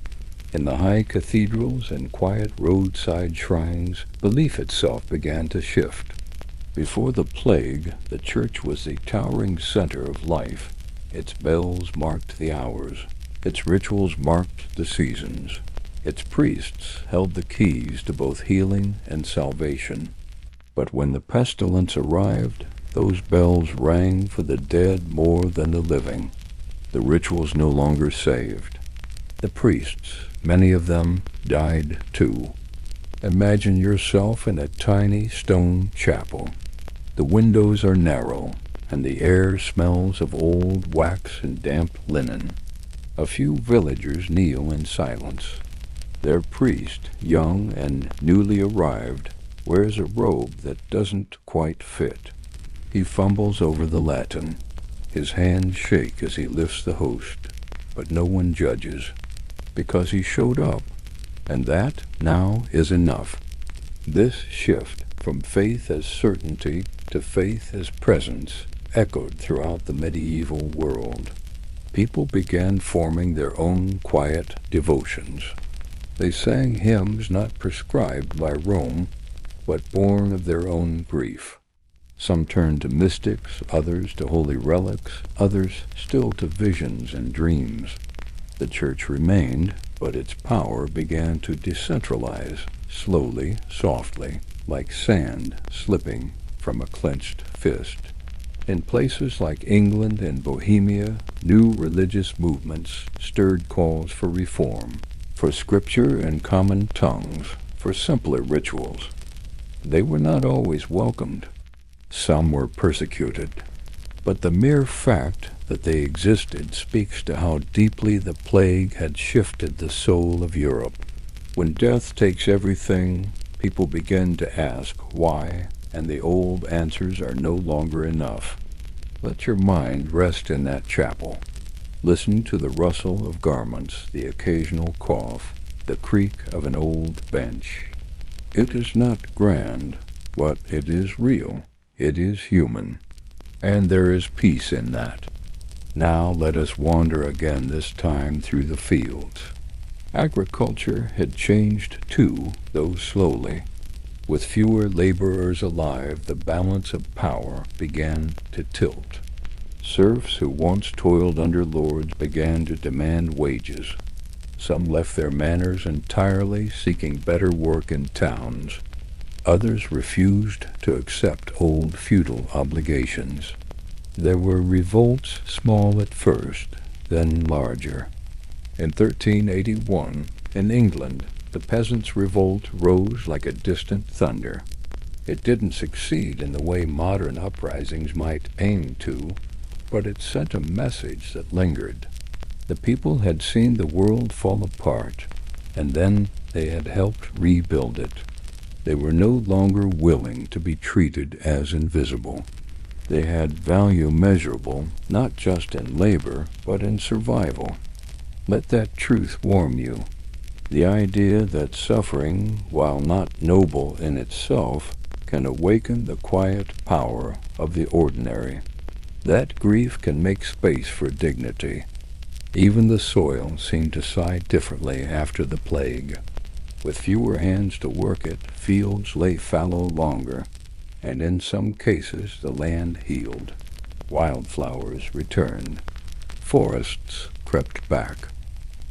In the high cathedrals and quiet roadside shrines, belief itself began to shift. Before the plague, the church was the towering center of life. Its bells marked the hours. Its rituals marked the seasons. Its priests held the keys to both healing and salvation. But when the pestilence arrived, those bells rang for the dead more than the living. The rituals no longer saved. The priests, many of them, died too. Imagine yourself in a tiny stone chapel. The windows are narrow, and the air smells of old wax and damp linen. A few villagers kneel in silence. Their priest, young and newly arrived, wears a robe that doesn't quite fit. He fumbles over the Latin. His hands shake as he lifts the host, but no one judges, because he showed up, and that now is enough. This shift from faith as certainty to faith as presence echoed throughout the medieval world. People began forming their own quiet devotions. They sang hymns not prescribed by Rome, but born of their own grief. Some turned to mystics, others to holy relics, others still to visions and dreams. The church remained, but its power began to decentralize, slowly, softly, like sand slipping from a clenched fist. In places like England and Bohemia, new religious movements stirred calls for reform, for scripture and common tongues, for simpler rituals. They were not always welcomed. Some were persecuted. But the mere fact that they existed speaks to how deeply the plague had shifted the soul of Europe. When death takes everything, people begin to ask why, and the old answers are no longer enough. Let your mind rest in that chapel. Listen to the rustle of garments, the occasional cough, the creak of an old bench. It is not grand, but it is real. It is human. And there is peace in that. Now let us wander again, this time through the fields. Agriculture had changed too, though slowly. With fewer laborers alive, the balance of power began to tilt. Serfs who once toiled under lords began to demand wages. Some left their manors entirely, seeking better work in towns. Others refused to accept old feudal obligations. There were revolts, small at first, then larger. In 1381, in England, the peasants' revolt rose like a distant thunder. It didn't succeed in the way modern uprisings might aim to, but it sent a message that lingered. The people had seen the world fall apart, and then they had helped rebuild it. They were no longer willing to be treated as invisible. They had value measurable, not just in labor, but in survival. Let that truth warm you. The idea that suffering, while not noble in itself, can awaken the quiet power of the ordinary. That grief can make space for dignity. Even the soil seemed to sigh differently after the plague. With fewer hands to work it, fields lay fallow longer, and in some cases the land healed. Wildflowers returned. Forests crept back.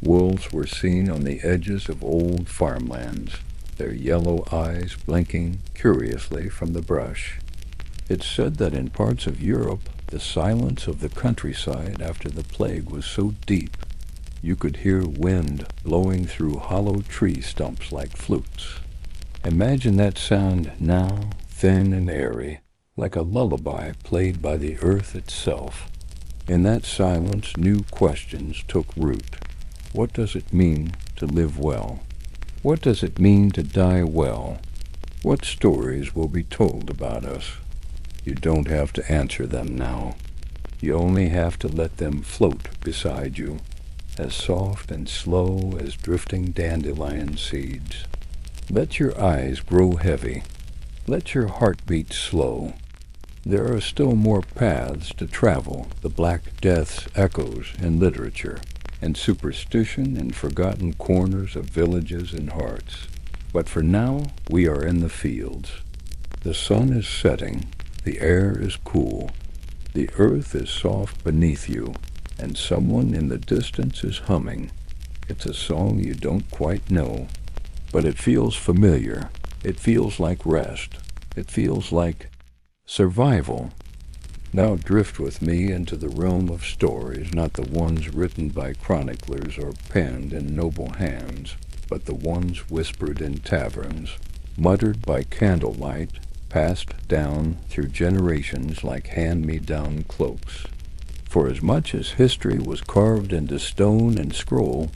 Wolves were seen on the edges of old farmlands, their yellow eyes blinking curiously from the brush. It's said that in parts of Europe, the silence of the countryside after the plague was so deep, you could hear wind blowing through hollow tree stumps like flutes. Imagine that sound now, thin and airy, like a lullaby played by the earth itself. In that silence, new questions took root. What does it mean to live well? What does it mean to die well? What stories will be told about us? You don't have to answer them now. You only have to let them float beside you, as soft and slow as drifting dandelion seeds. Let your eyes grow heavy. Let your heart beat slow. There are still more paths to travel, the Black Death's echoes in literature, and superstition in forgotten corners of villages and hearts. But for now, we are in the fields. The sun is setting. The air is cool. The earth is soft beneath you, and someone in the distance is humming. It's a song you don't quite know, but it feels familiar. It feels like rest. It feels like survival. Now drift with me into the realm of stories, not the ones written by chroniclers or penned in noble hands, but the ones whispered in taverns, muttered by candlelight, passed down through generations like hand-me-down cloaks. For as much as history was carved into stone and scroll,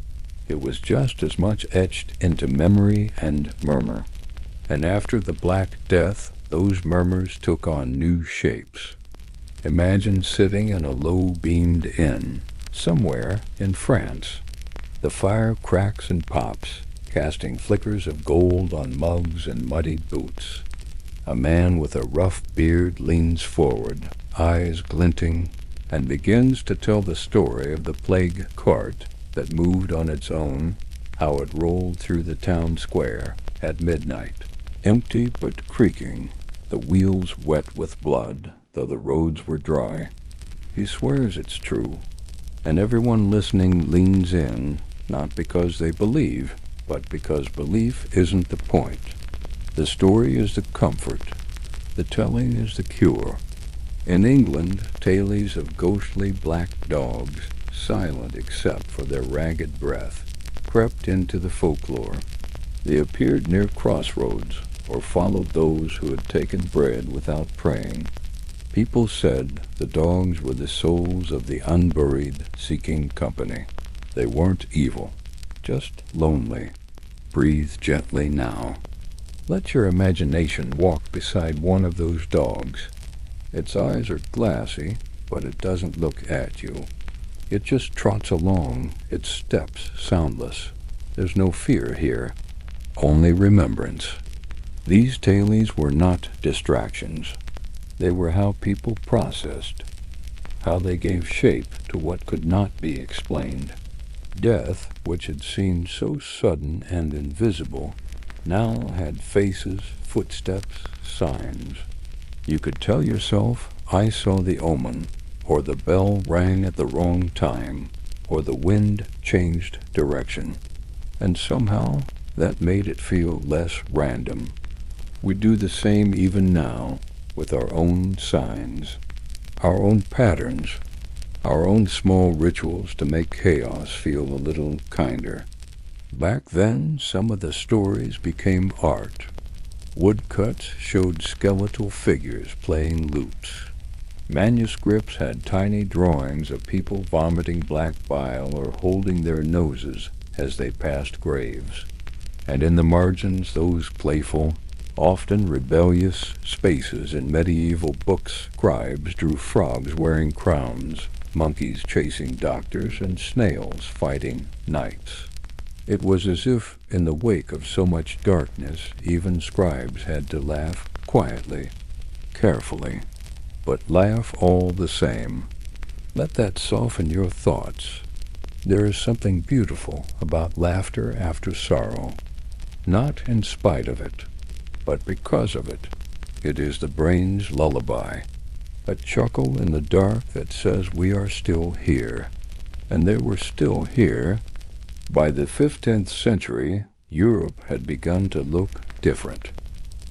it was just as much etched into memory and murmur. And after the Black Death, those murmurs took on new shapes. Imagine sitting in a low-beamed inn, somewhere in France. The fire cracks and pops, casting flickers of gold on mugs and muddied boots. A man with a rough beard leans forward, eyes glinting, and begins to tell the story of the plague cart that moved on its own, how it rolled through the town square at midnight, empty but creaking, the wheels wet with blood, though the roads were dry. He swears it's true, and everyone listening leans in, not because they believe, but because belief isn't the point. The story is the comfort. The telling is the cure. In England, tales of ghostly black dogs, silent except for their ragged breath, crept into the folklore. They appeared near crossroads, or followed those who had taken bread without praying. People said the dogs were the souls of the unburied seeking company. They weren't evil, just lonely. Breathe gently now. Let your imagination walk beside one of those dogs. Its eyes are glassy, but it doesn't look at you. It just trots along, its steps soundless. There's no fear here, only remembrance. These tales were not distractions. They were how people processed, how they gave shape to what could not be explained. Death, which had seemed so sudden and invisible, now had faces, footsteps, signs. You could tell yourself, I saw the omen, or the bell rang at the wrong time, or the wind changed direction. And somehow that made it feel less random. We do the same even now with our own signs, our own patterns, our own small rituals to make chaos feel a little kinder. Back then, some of the stories became art. Woodcuts showed skeletal figures playing lutes. Manuscripts had tiny drawings of people vomiting black bile or holding their noses as they passed graves. And in the margins, those playful, often rebellious spaces in medieval books, scribes drew frogs wearing crowns, monkeys chasing doctors, and snails fighting knights. It was as if, in the wake of so much darkness, even scribes had to laugh quietly, carefully, but laugh all the same. Let that soften your thoughts. There is something beautiful about laughter after sorrow, not in spite of it, but because of it. It is the brain's lullaby, a chuckle in the dark that says we are still here, and they were still here. By the 15th century, Europe had begun to look different,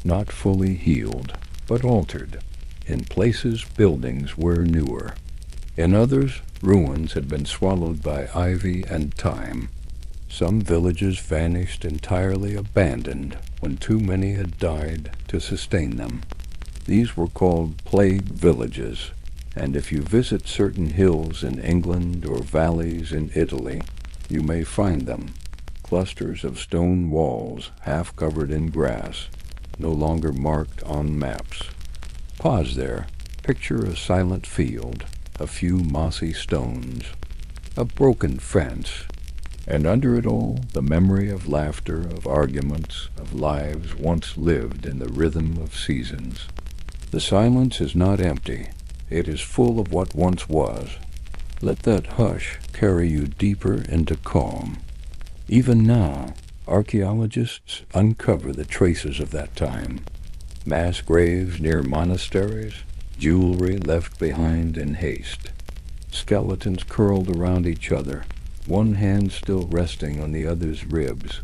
not fully healed, but altered. In places, buildings were newer. In others, ruins had been swallowed by ivy and time. Some villages vanished entirely abandoned when too many had died to sustain them. These were called plague villages, and if you visit certain hills in England or valleys in Italy, you may find them, clusters of stone walls half covered in grass, no longer marked on maps. Pause there, picture a silent field, a few mossy stones, a broken fence, and under it all the memory of laughter, of arguments, of lives once lived in the rhythm of seasons. The silence is not empty, it is full of what once was. Let that hush carry you deeper into calm. Even now, archaeologists uncover the traces of that time. Mass graves near monasteries, jewelry left behind in haste, skeletons curled around each other, one hand still resting on the other's ribs.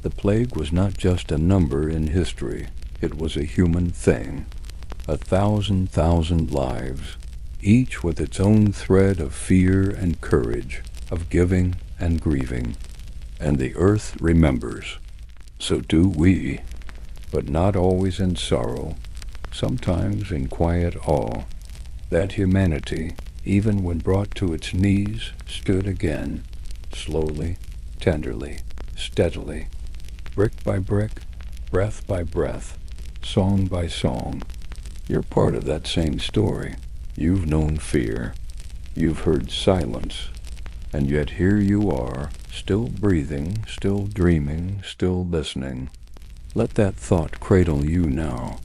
The plague was not just a number in history, it was a human thing. 1,000 lives, each with its own thread of fear and courage, of giving and grieving. And the earth remembers. So do we, but not always in sorrow, sometimes in quiet awe. That humanity, even when brought to its knees, stood again, slowly, tenderly, steadily, brick by brick, breath by breath, song by song. You're part of that same story. You've known fear. You've heard silence. And yet here you are, still breathing, still dreaming, still listening. Let that thought cradle you now.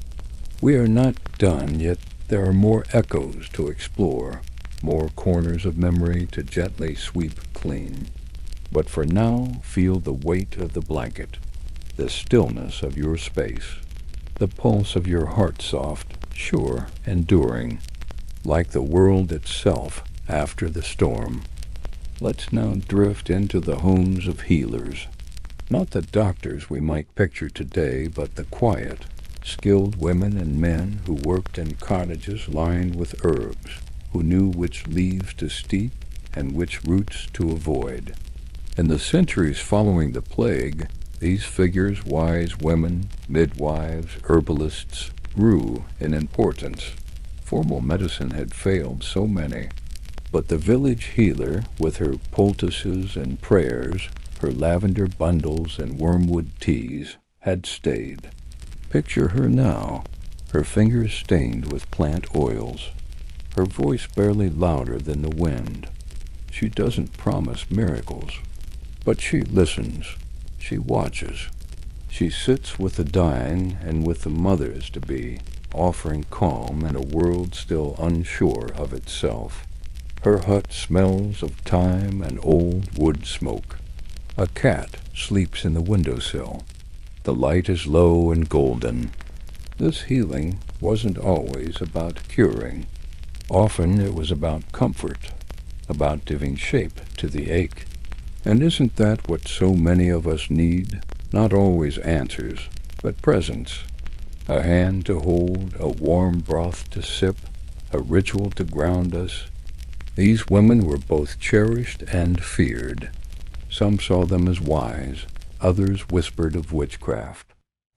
We are not done, yet there are more echoes to explore, more corners of memory to gently sweep clean. But for now, feel the weight of the blanket, the stillness of your space, the pulse of your heart soft, sure, enduring, like the world itself after the storm. Let's now drift into the homes of healers. Not the doctors we might picture today, but the quiet, skilled women and men who worked in cottages lined with herbs, who knew which leaves to steep and which roots to avoid. In the centuries following the plague, these figures, wise women, midwives, herbalists, grew in importance. Formal medicine had failed so many, but the village healer, with her poultices and prayers, her lavender bundles and wormwood teas, had stayed. Picture her now, her fingers stained with plant oils, her voice barely louder than the wind. She doesn't promise miracles, but she listens, she watches. She sits with the dying and with the mothers-to-be, offering calm in a world still unsure of itself. Her hut smells of thyme and old wood smoke. A cat sleeps in the windowsill. The light is low and golden. This healing wasn't always about curing. Often it was about comfort. about giving shape to the ache. And isn't that what so many of us need? Not always answers, but presence. A hand to hold, a warm broth to sip, a ritual to ground us. These women were both cherished and feared. Some saw them as wise, others whispered of witchcraft.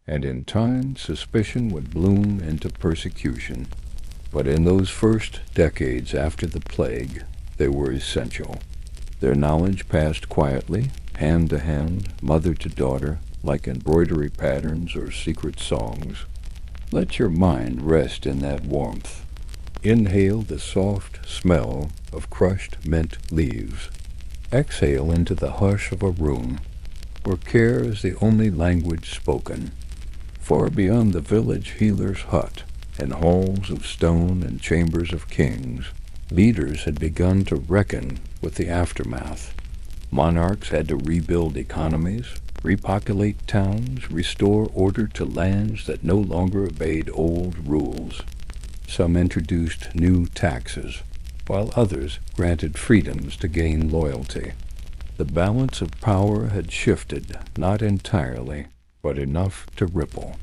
And in time, suspicion would bloom into persecution. But in those first decades after the plague, they were essential. Their knowledge passed quietly, hand to hand, mother to daughter, like embroidery patterns or secret songs. Let your mind rest in that warmth. Inhale the soft smell of crushed mint leaves. Exhale into the hush of a room where care is the only language spoken. Far beyond the village healer's hut, in halls of stone and chambers of kings, leaders had begun to reckon with the aftermath. Monarchs had to rebuild economies, repopulate towns, restore order to lands that no longer obeyed old rules. Some introduced new taxes, while others granted freedoms to gain loyalty. The balance of power had shifted, not entirely, but enough to ripple.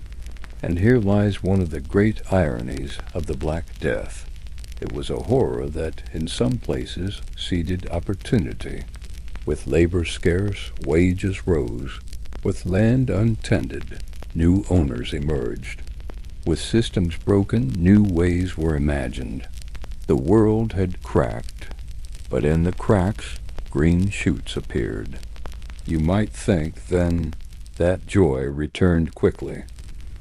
And here lies one of the great ironies of the Black Death. It was a horror that, in some places, seeded opportunity. With labor scarce, wages rose. With land untended, new owners emerged. With systems broken, new ways were imagined. The world had cracked, but in the cracks, green shoots appeared. You might think, then, that joy returned quickly,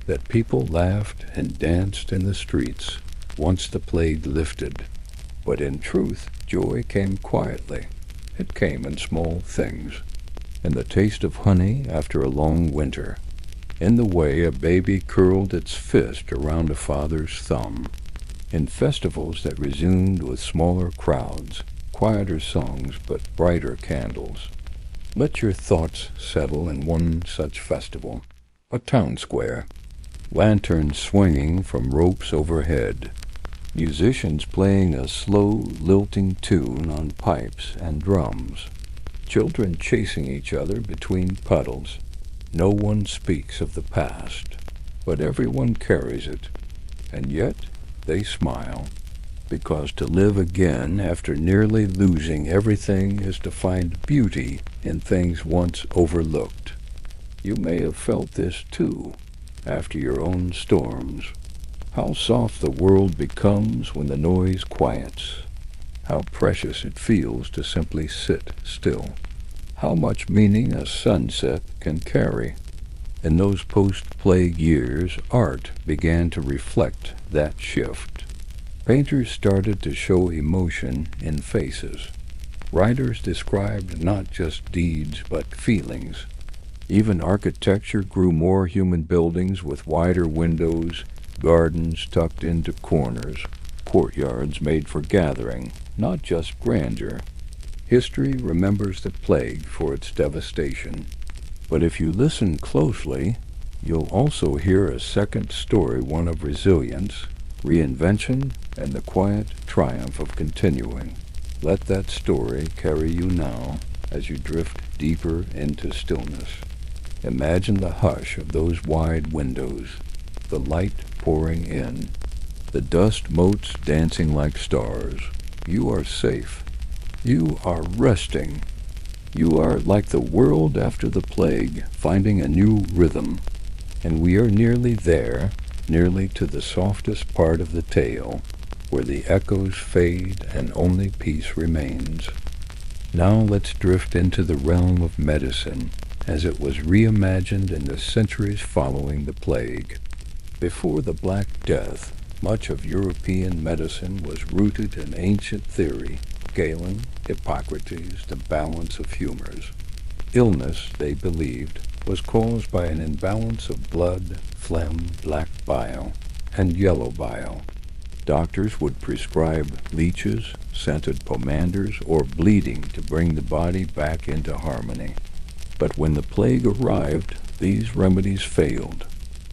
that people laughed and danced in the streets once the plague lifted. But in truth, joy came quietly. It came in small things, in the taste of honey after a long winter, in the way a baby curled its fist around a father's thumb, in festivals that resumed with smaller crowds, quieter songs but brighter candles. Let your thoughts settle in one such festival, a town square, lanterns swinging from ropes overhead, musicians playing a slow, lilting tune on pipes and drums, children chasing each other between puddles. No one speaks of the past, but everyone carries it, and yet they smile, because to live again after nearly losing everything is to find beauty in things once overlooked. You may have felt this too, after your own storms. How soft the world becomes when the noise quiets. How precious it feels to simply sit still. How much meaning a sunset can carry. In those post-plague years, art began to reflect that shift. Painters started to show emotion in faces. Writers described not just deeds but feelings. Even architecture grew more human buildings with wider windows, gardens tucked into corners, courtyards made for gathering, not just grandeur. History remembers the plague for its devastation. But if you listen closely, you'll also hear a second story, one of resilience, reinvention, and the quiet triumph of continuing. Let that story carry you now as you drift deeper into stillness. Imagine the hush of those wide windows, the light pouring in, the dust motes dancing like stars. You are safe. You are resting. You are like the world after the plague, finding a new rhythm. And we are nearly there, nearly to the softest part of the tale, where the echoes fade and only peace remains. Now let's drift into the realm of medicine, as it was reimagined in the centuries following the plague. Before the Black Death, much of European medicine was rooted in ancient theory, Galen, Hippocrates, the balance of humors. Illness, they believed, was caused by an imbalance of blood, phlegm, black bile, and yellow bile. Doctors would prescribe leeches, scented pomanders, or bleeding to bring the body back into harmony. But when the plague arrived, these remedies failed,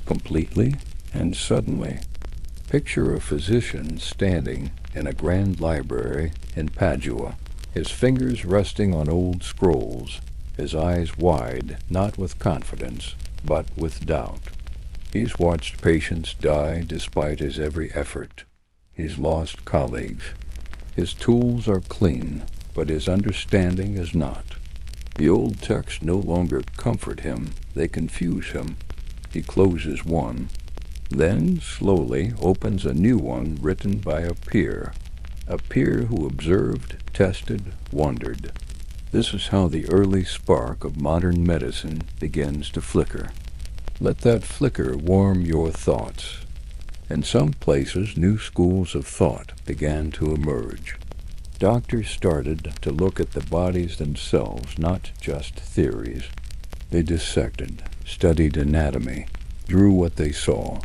completely and suddenly. Picture a physician standing in a grand library in Padua, his fingers resting on old scrolls, his eyes wide, not with confidence, but with doubt. He's watched patients die despite his every effort. He's lost colleagues. His tools are clean, but his understanding is not. The old texts no longer comfort him, they confuse him. He closes one, then slowly opens a new one written by a peer who observed, tested, wondered. This is how the early spark of modern medicine begins to flicker. Let that flicker warm your thoughts. In some places, new schools of thought began to emerge. Doctors started to look at the bodies themselves, not just theories. They dissected, studied anatomy, drew what they saw.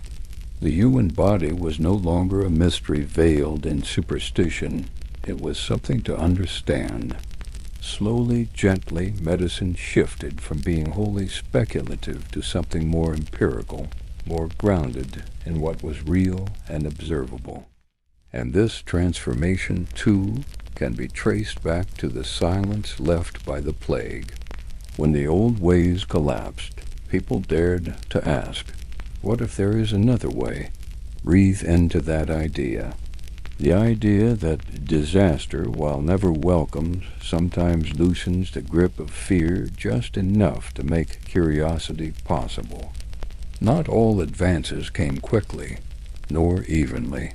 The human body was no longer a mystery veiled in superstition. It was something to understand. Slowly, gently, medicine shifted from being wholly speculative to something more empirical, more grounded in what was real and observable. And this transformation, too, can be traced back to the silence left by the plague. When the old ways collapsed, people dared to ask, what if there is another way? Breathe into that idea. The idea that disaster, while never welcomed, sometimes loosens the grip of fear just enough to make curiosity possible. Not all advances came quickly, nor evenly.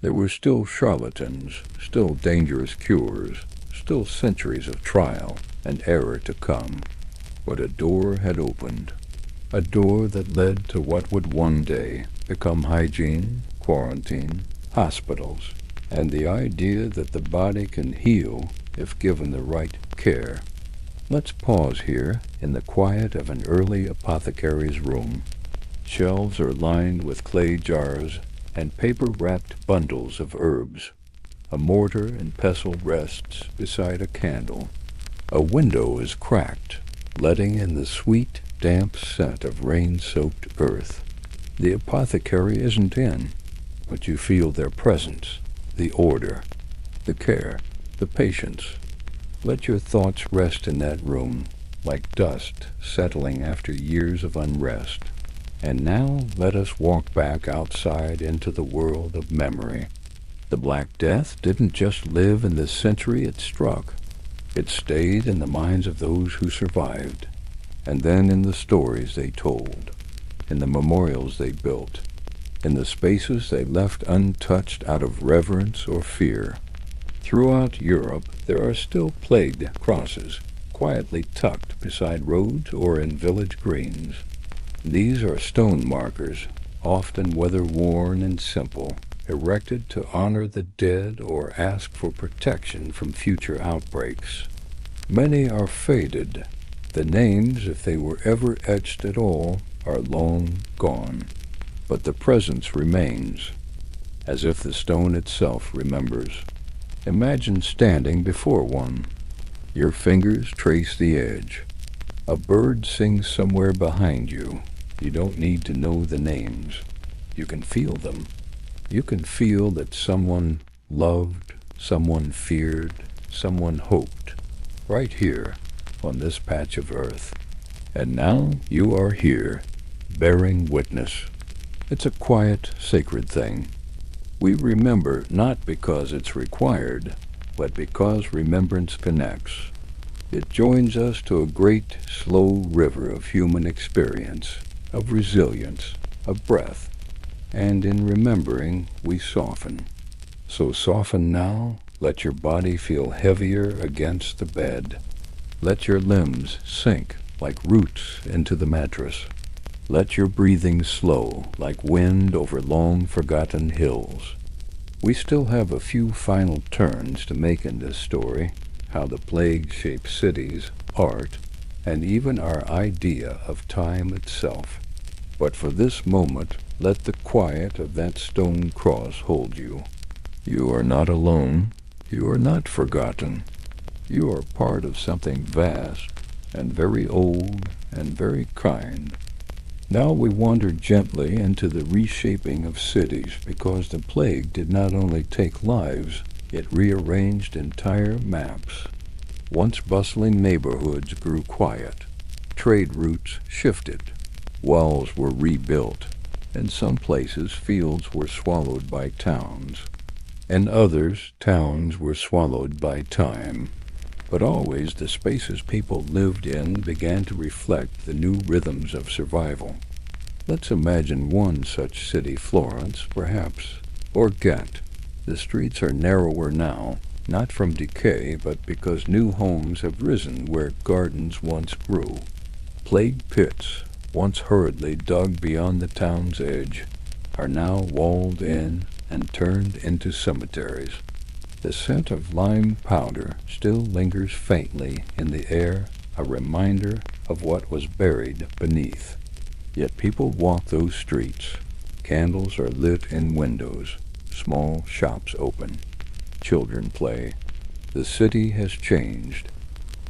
There were still charlatans, still dangerous cures, still centuries of trial and error to come. But a door had opened, a door that led to what would one day become hygiene, quarantine, hospitals, and the idea that the body can heal if given the right care. Let's pause here in the quiet of an early apothecary's room. Shelves are lined with clay jars and paper-wrapped bundles of herbs. A mortar and pestle rests beside a candle. A window is cracked, letting in the sweet, damp scent of rain-soaked earth. The apothecary isn't in, but you feel their presence, the order, the care, the patience. Let your thoughts rest in that room, like dust settling after years of unrest. And now let us walk back outside into the world of memory. The Black Death didn't just live in the century it struck. It stayed in the minds of those who survived, and then in the stories they told, in the memorials they built, in the spaces they left untouched out of reverence or fear. Throughout Europe, there are still plague crosses, quietly tucked beside roads or in village greens. These are stone markers, often weather-worn and simple, erected to honor the dead or ask for protection from future outbreaks. Many are faded. The names, if they were ever etched at all, are long gone. But the presence remains, as if the stone itself remembers. Imagine standing before one. Your fingers trace the edge. A bird sings somewhere behind you. You don't need to know the names. You can feel them. You can feel that someone loved, someone feared, someone hoped, right here on this patch of earth. And now you are here, bearing witness. It's a quiet, sacred thing. We remember not because it's required, but because remembrance connects. It joins us to a great, slow river of human experience, of resilience, of breath, and in remembering we soften. So soften now, let your body feel heavier against the bed. Let your limbs sink like roots into the mattress. Let your breathing slow like wind over long-forgotten hills. We still have a few final turns to make in this story, how the plague shaped cities, art, and even our idea of time itself. But for this moment, let the quiet of that stone cross hold you. You are not alone. You are not forgotten. You are part of something vast and very old and very kind. Now we wander gently into the reshaping of cities, because the plague did not only take lives, It rearranged entire maps. Once bustling neighborhoods grew quiet. Trade routes shifted. Walls were rebuilt. In some places, fields were swallowed by towns. In others, towns were swallowed by time. But always the spaces people lived in began to reflect the new rhythms of survival. Let's imagine one such city, Florence, perhaps, or Ghent. The streets are narrower now, not from decay, but because new homes have risen where gardens once grew. Plague pits, once hurriedly dug beyond the town's edge, are now walled in and turned into cemeteries. The scent of lime powder still lingers faintly in the air, a reminder of what was buried beneath. Yet people walk those streets. Candles are lit in windows. Small shops open. Children play. The city has changed,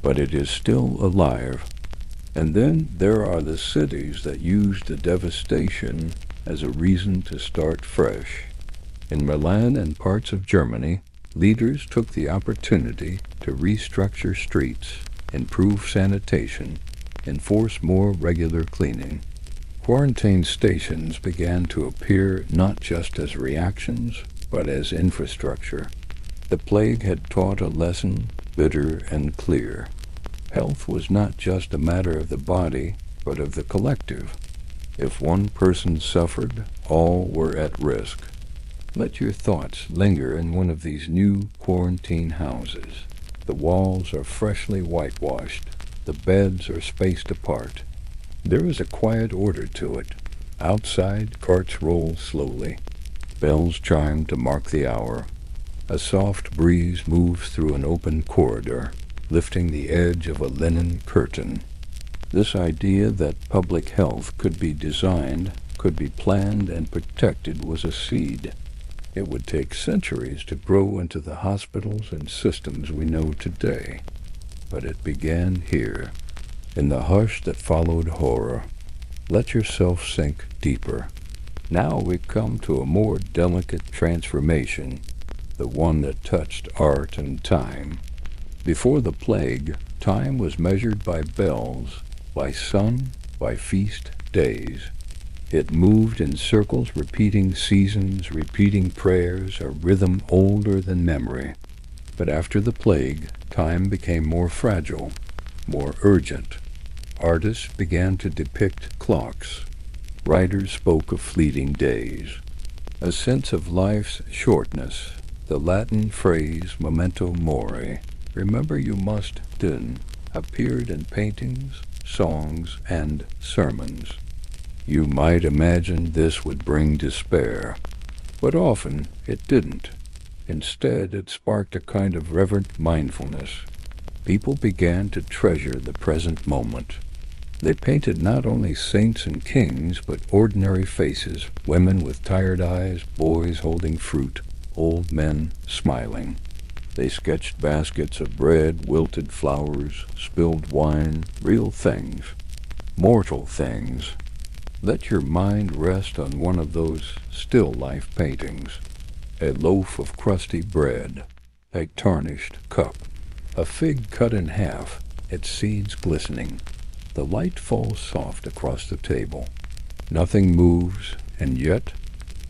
but it is still alive. And then there are the cities that use the devastation as a reason to start fresh. In Milan and parts of Germany, leaders took the opportunity to restructure streets, improve sanitation, enforce more regular cleaning. Quarantine stations began to appear not just as reactions, but as infrastructure. The plague had taught a lesson, bitter and clear. Health was not just a matter of the body, but of the collective. If one person suffered, all were at risk. Let your thoughts linger in one of these new quarantine houses. The walls are freshly whitewashed. The beds are spaced apart. There is a quiet order to it. Outside, carts roll slowly. Bells chime to mark the hour. A soft breeze moves through an open corridor, lifting the edge of a linen curtain. This idea that public health could be designed, could be planned and protected was a seed. It would take centuries to grow into the hospitals and systems we know today. But it began here. In the hush that followed horror, let yourself sink deeper. Now we come to a more delicate transformation, the one that touched art and time. Before the plague, time was measured by bells, by sun, by feast days. It moved in circles, repeating seasons, repeating prayers, a rhythm older than memory. But after the plague, time became more fragile, more urgent. Artists began to depict clocks. Writers spoke of fleeting days. A sense of life's shortness, the Latin phrase memento mori, remember you must din, appeared in paintings, songs, and sermons. You might imagine this would bring despair, but often it didn't. Instead, it sparked a kind of reverent mindfulness. People began to treasure the present moment. They painted not only saints and kings, but ordinary faces, women with tired eyes, boys holding fruit, old men smiling. They sketched baskets of bread, wilted flowers, spilled wine, real things, mortal things. Let your mind rest on one of those still life paintings. A loaf of crusty bread, a tarnished cup, a fig cut in half, its seeds glistening. The light falls soft across the table. Nothing moves, and yet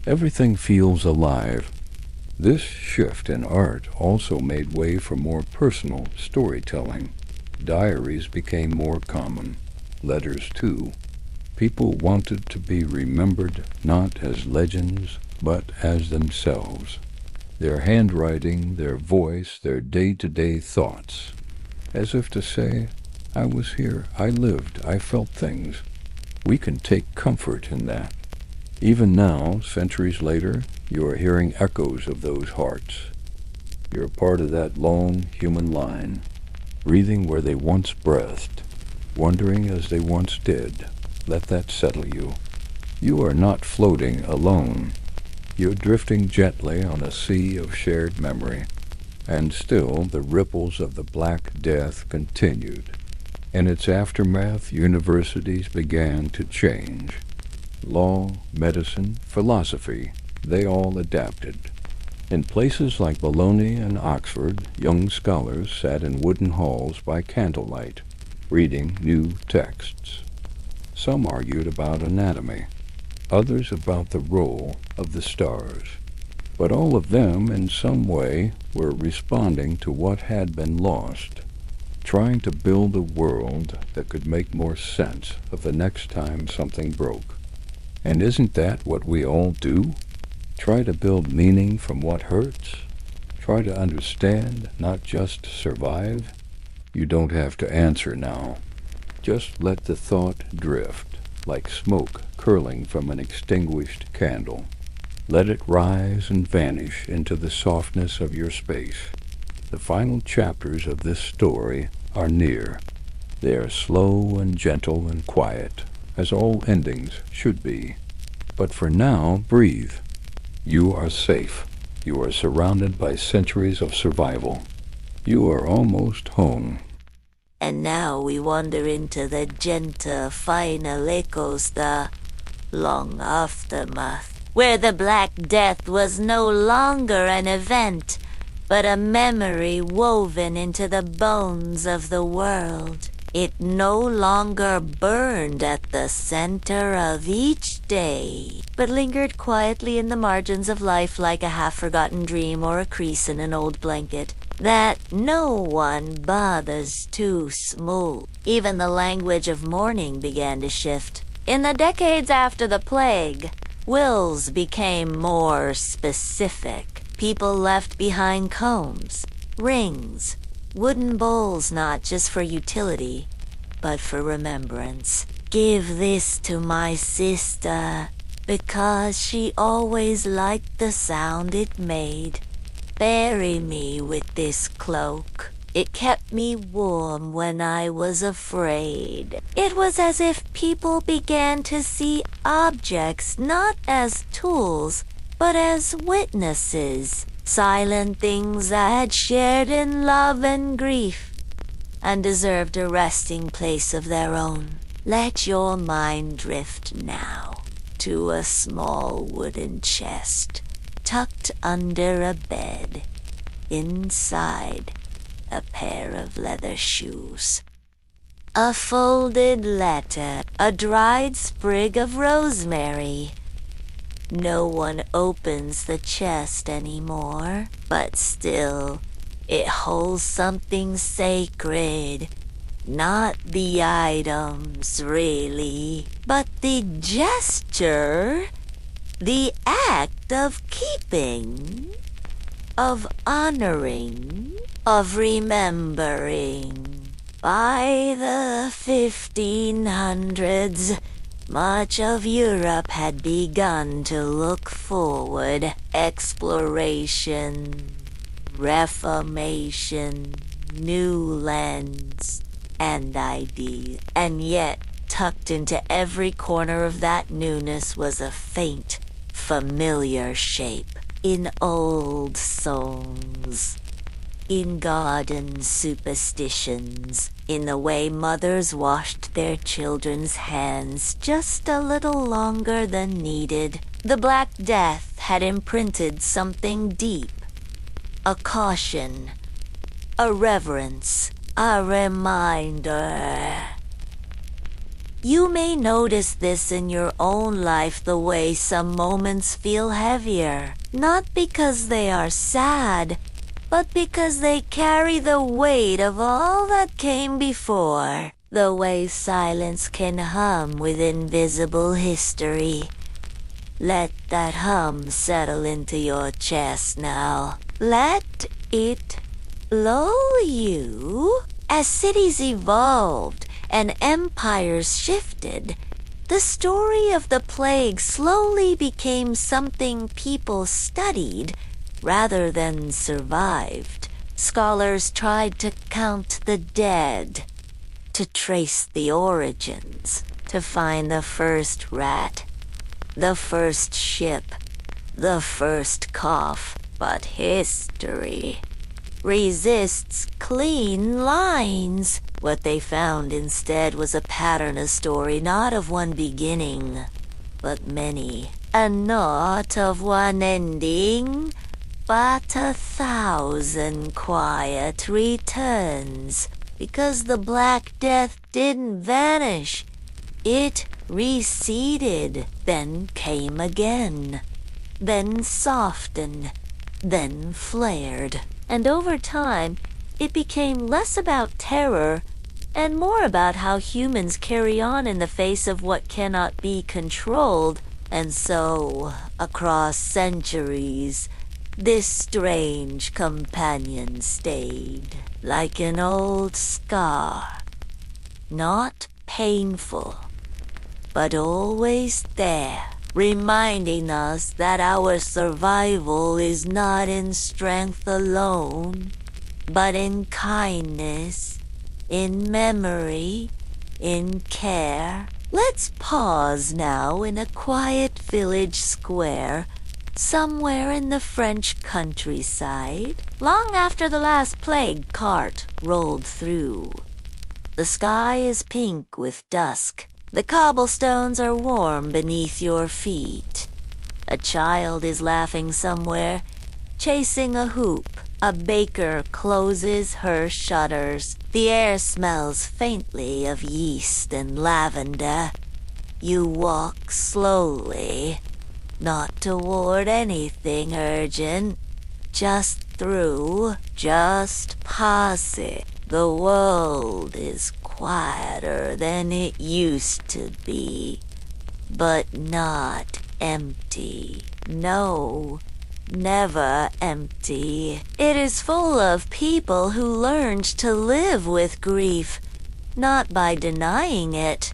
everything feels alive. This shift in art also made way for more personal storytelling. Diaries became more common. Letters, too. People wanted to be remembered not as legends, but as themselves. Their handwriting, their voice, their day-to-day thoughts. As if to say, I was here, I lived, I felt things. We can take comfort in that. Even now, centuries later, you are hearing echoes of those hearts. You're part of that long human line, breathing where they once breathed, wondering as they once did. Let that settle you. You are not floating alone. You're drifting gently on a sea of shared memory. And still the ripples of the Black Death continued. In its aftermath, universities began to change. Law, medicine, philosophy, they all adapted. In places like Bologna and Oxford, young scholars sat in wooden halls by candlelight, reading new texts. Some argued about anatomy, others about the role of the stars. But all of them, in some way, were responding to what had been lost, trying to build a world that could make more sense of the next time something broke. And isn't that what we all do? Try to build meaning from what hurts? Try to understand, not just survive? You don't have to answer now. Just let the thought drift, like smoke curling from an extinguished candle. Let it rise and vanish into the softness of your space. The final chapters of this story are near. They are slow and gentle and quiet, as all endings should be. But for now, breathe. You are safe. You are surrounded by centuries of survival. You are almost home. And now we wander into the gentle final echoes, the long aftermath, where the Black Death was no longer an event, but a memory woven into the bones of the world. It no longer burned at the center of each day, but lingered quietly in the margins of life like a half-forgotten dream or a crease in an old blanket that no one bothers to smooth. Even the language of mourning began to shift. In the decades after the plague, wills became more specific. People left behind combs, rings, wooden bowls not just for utility, but for remembrance. Give this to my sister, because she always liked the sound it made. Bury me with this cloak. It kept me warm when I was afraid. It was as if people began to see objects not as tools, but as witnesses. Silent things I had shared in love and grief, and deserved a resting place of their own. Let your mind drift now to a small wooden chest, tucked under a bed, inside a pair of leather shoes. A folded letter, a dried sprig of rosemary. No one opens the chest anymore, but still, it holds something sacred. Not the items, really, but the gesture, the act of keeping, of honoring, of remembering. By the 1500s, much of Europe had begun to look forward. Exploration, reformation, new lands, and ideas. And yet, tucked into every corner of that newness was a faint, familiar shape. In old songs, in garden superstitions, in the way mothers washed their children's hands just a little longer than needed, the Black Death had imprinted something deep. A caution, a reverence, a reminder. You may notice this in your own life the way some moments feel heavier, not because they are sad, but because they carry the weight of all that came before. The way silence can hum with invisible history. Let that hum settle into your chest now. Let it lull you. As cities evolved and empires shifted, the story of the plague slowly became something people studied rather than survived. Scholars tried to count the dead, to trace the origins, to find the first rat, the first ship, the first cough. But history resists clean lines. What they found instead was a pattern of story, not of one beginning, but many, and not of one ending, but 1,000 quiet returns, because the Black Death didn't vanish. It receded, then came again, then softened, then flared. And over time, it became less about terror and more about how humans carry on in the face of what cannot be controlled. And so, across centuries, this strange companion stayed, like an old scar, not painful, but always there, reminding us that our survival is not in strength alone, but in kindness, in memory, in care. Let's pause now in a quiet village square, somewhere in the French countryside, long after the last plague cart rolled through. The sky is pink with dusk. The cobblestones are warm beneath your feet. A child is laughing somewhere, chasing a hoop. A baker closes her shutters. The air smells faintly of yeast and lavender. You walk slowly, not toward anything urgent, just through, just past it. The world is quieter than it used to be, but not empty. No, never empty. It is full of people who learned to live with grief, not by denying it,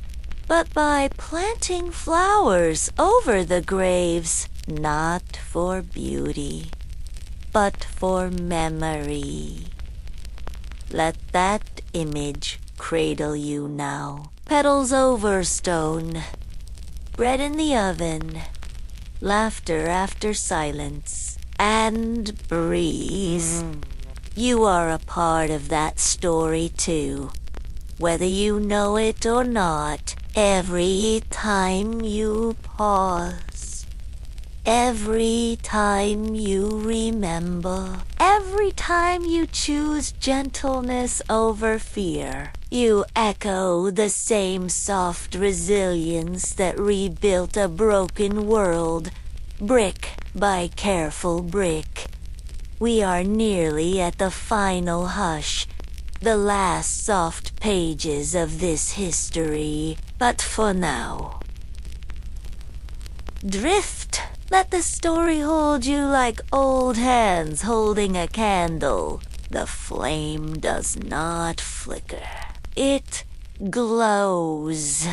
but by planting flowers over the graves, not for beauty, but for memory. Let that image cradle you now. Petals over stone, bread in the oven, laughter after silence, and breeze. You are a part of that story too, whether you know it or not. Every time you pause, every time you remember, every time you choose gentleness over fear, you echo the same soft resilience that rebuilt a broken world, brick by careful brick. We are nearly at the final hush, the last soft pages of this history. But for now, drift. Let the story hold you like old hands holding a candle. The flame does not flicker. It glows.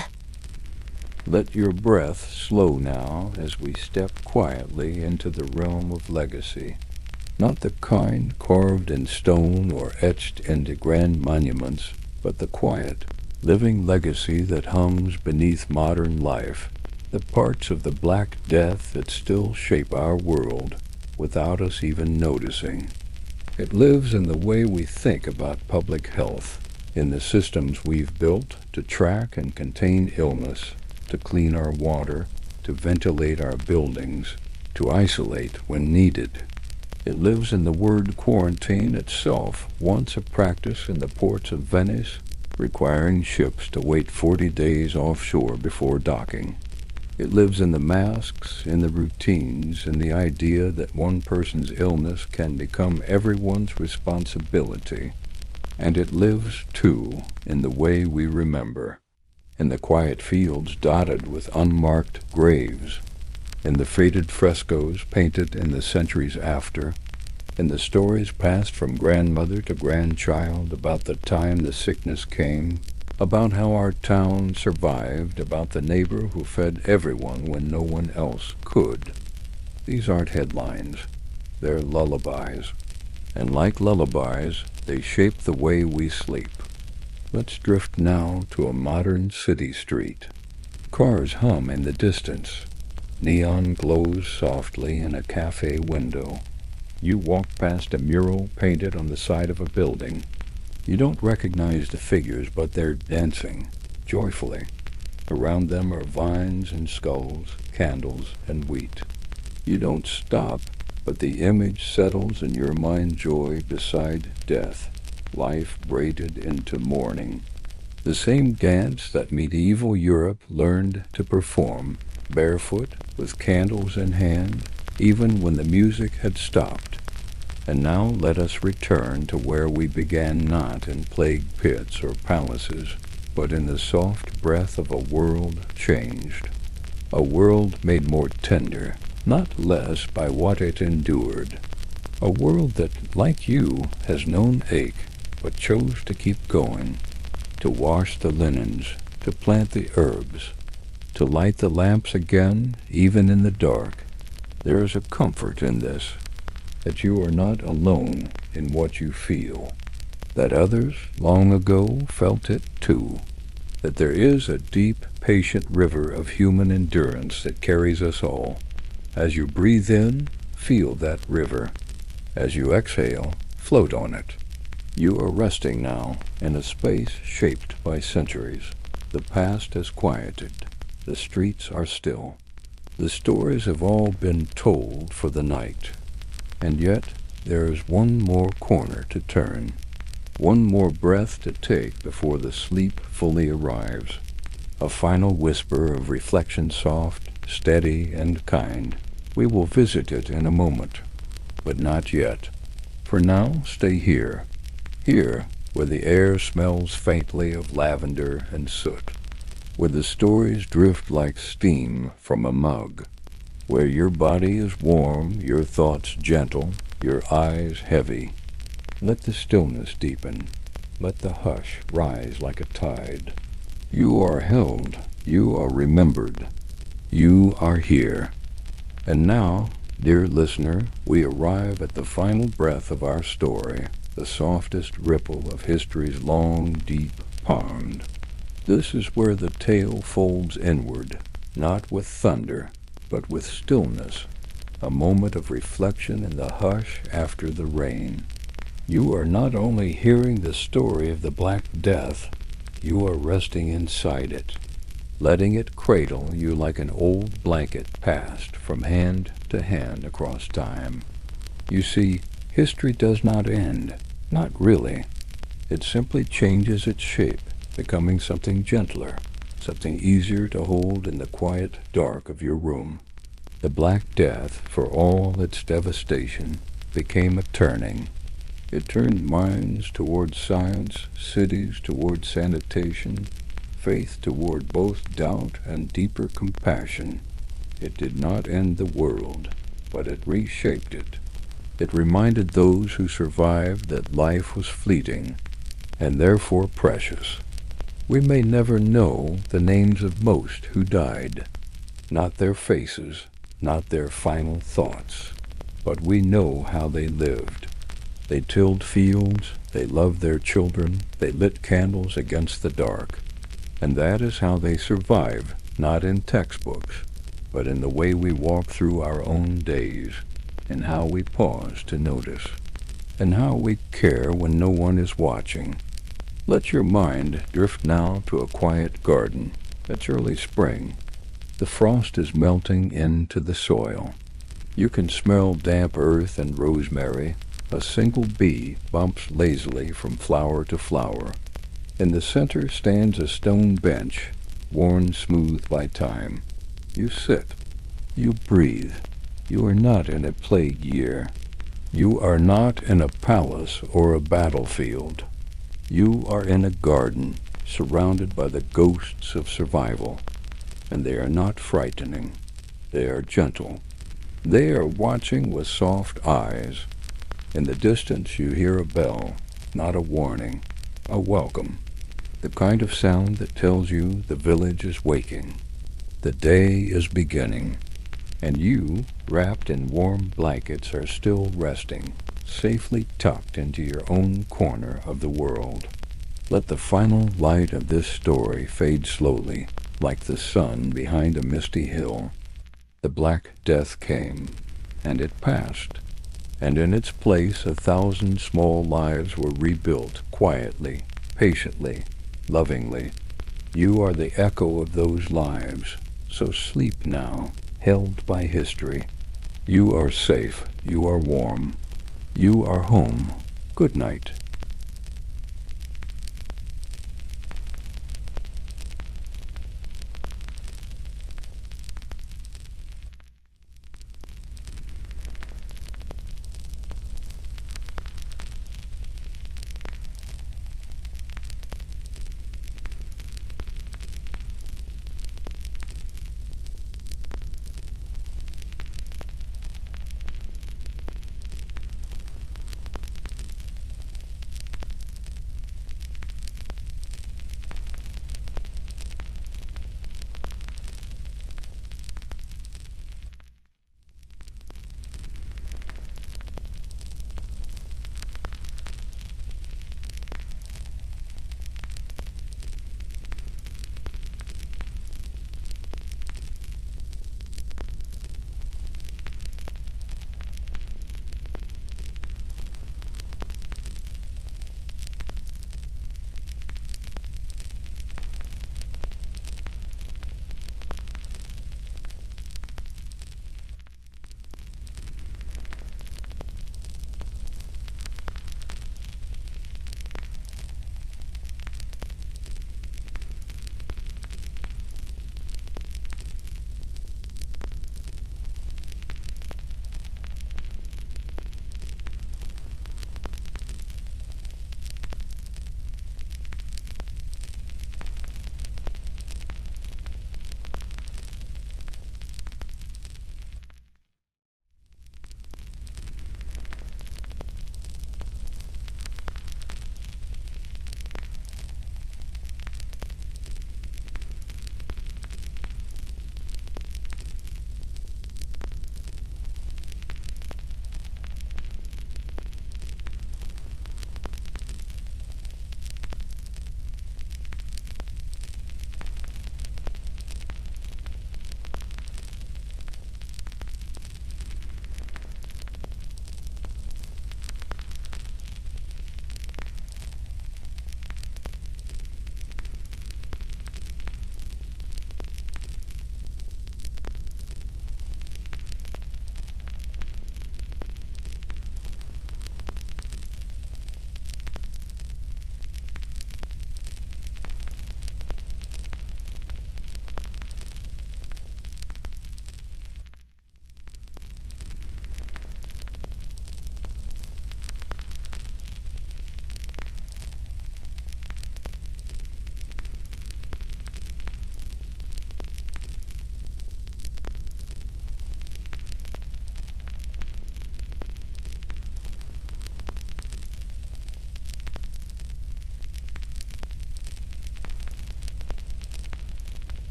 Let your breath slow now as we step quietly into the realm of legacy. Not the kind carved in stone or etched into grand monuments, but the quiet, living legacy that hums beneath modern life, the parts of the Black Death that still shape our world without us even noticing. It lives in the way we think about public health, in the systems we've built to track and contain illness, to clean our water, to ventilate our buildings, to isolate when needed. It lives in the word quarantine itself, once a practice in the ports of Venice, requiring ships to wait 40 days offshore before docking. It lives in the masks, in the routines, in the idea that one person's illness can become everyone's responsibility. And it lives, too, in the way we remember, in the quiet fields dotted with unmarked graves, in the faded frescoes painted in the centuries after, in the stories passed from grandmother to grandchild about the time the sickness came, about how our town survived, about the neighbor who fed everyone when no one else could. These aren't headlines. They're lullabies. And like lullabies, they shape the way we sleep. Let's drift now to a modern city street. Cars hum in the distance. Neon glows softly in a cafe window. You walk past a mural painted on the side of a building. You don't recognize the figures, but they're dancing, joyfully. Around them are vines and skulls, candles and wheat. You don't stop. but the image settles in your mind joy beside death, life braided into mourning. The same dance that medieval Europe learned to perform, barefoot, with candles in hand, even when the music had stopped. And now let us return to where we began, not in plague pits or palaces, but in the soft breath of a world changed. A world made more tender, not less by what it endured. A world that, like you, has known ache, but chose to keep going, to wash the linens, to plant the herbs, to light the lamps again, even in the dark. There is a comfort in this, that you are not alone in what you feel, that others long ago felt it too, that there is a deep, patient river of human endurance that carries us all. As you breathe in, feel that river. As you exhale, float on it. You are resting now in a space shaped by centuries. The past has quieted. The streets are still. The stories have all been told for the night. And yet there is one more corner to turn, one more breath to take before the sleep fully arrives. A final whisper of reflection, soft, steady, and kind. We will visit it in a moment, but not yet. For now, stay here, here where the air smells faintly of lavender and soot, where the stories drift like steam from a mug, where your body is warm, your thoughts gentle, your eyes heavy. Let the stillness deepen. Let the hush rise like a tide. You are held. You are remembered. You are here. And now, dear listener, we arrive at the final breath of our story, the softest ripple of history's long, deep pond. This is where the tale folds inward, not with thunder, but with stillness, a moment of reflection in the hush after the rain. You are not only hearing the story of the Black Death, you are resting inside it, letting it cradle you like an old blanket passed from hand to hand across time. You see, history does not end, not really. It simply changes its shape, becoming something gentler, something easier to hold in the quiet dark of your room. The Black Death, for all its devastation, became a turning. It turned minds toward science, cities toward sanitation, faith toward both doubt and deeper compassion. It did not end the world, but it reshaped it. It reminded those who survived that life was fleeting, and therefore precious. We may never know the names of most who died, not their faces, not their final thoughts, but we know how they lived. They tilled fields, they loved their children, they lit candles against the dark. And that is how they survive, not in textbooks, but in the way we walk through our own days, in how we pause to notice, and how we care when no one is watching. Let your mind drift now to a quiet garden. It's early spring. The frost is melting into the soil. You can smell damp earth and rosemary. A single bee bumps lazily from flower to flower. In the center stands a stone bench, worn smooth by time. You sit. You breathe. You are not in a plague year. You are not in a palace or a battlefield. You are in a garden, surrounded by the ghosts of survival. And they are not frightening. They are gentle. They are watching with soft eyes. In the distance you hear a bell, not a warning, a welcome. The kind of sound that tells you the village is waking. The day is beginning. And you, wrapped in warm blankets, are still resting, safely tucked into your own corner of the world. Let the final light of this story fade slowly, like the sun behind a misty hill. The Black Death came, and it passed, and in its place 1,000 small lives were rebuilt quietly, patiently, lovingly. You are the echo of those lives, so sleep now, held by history. You are safe. You are warm. You are home. Good night.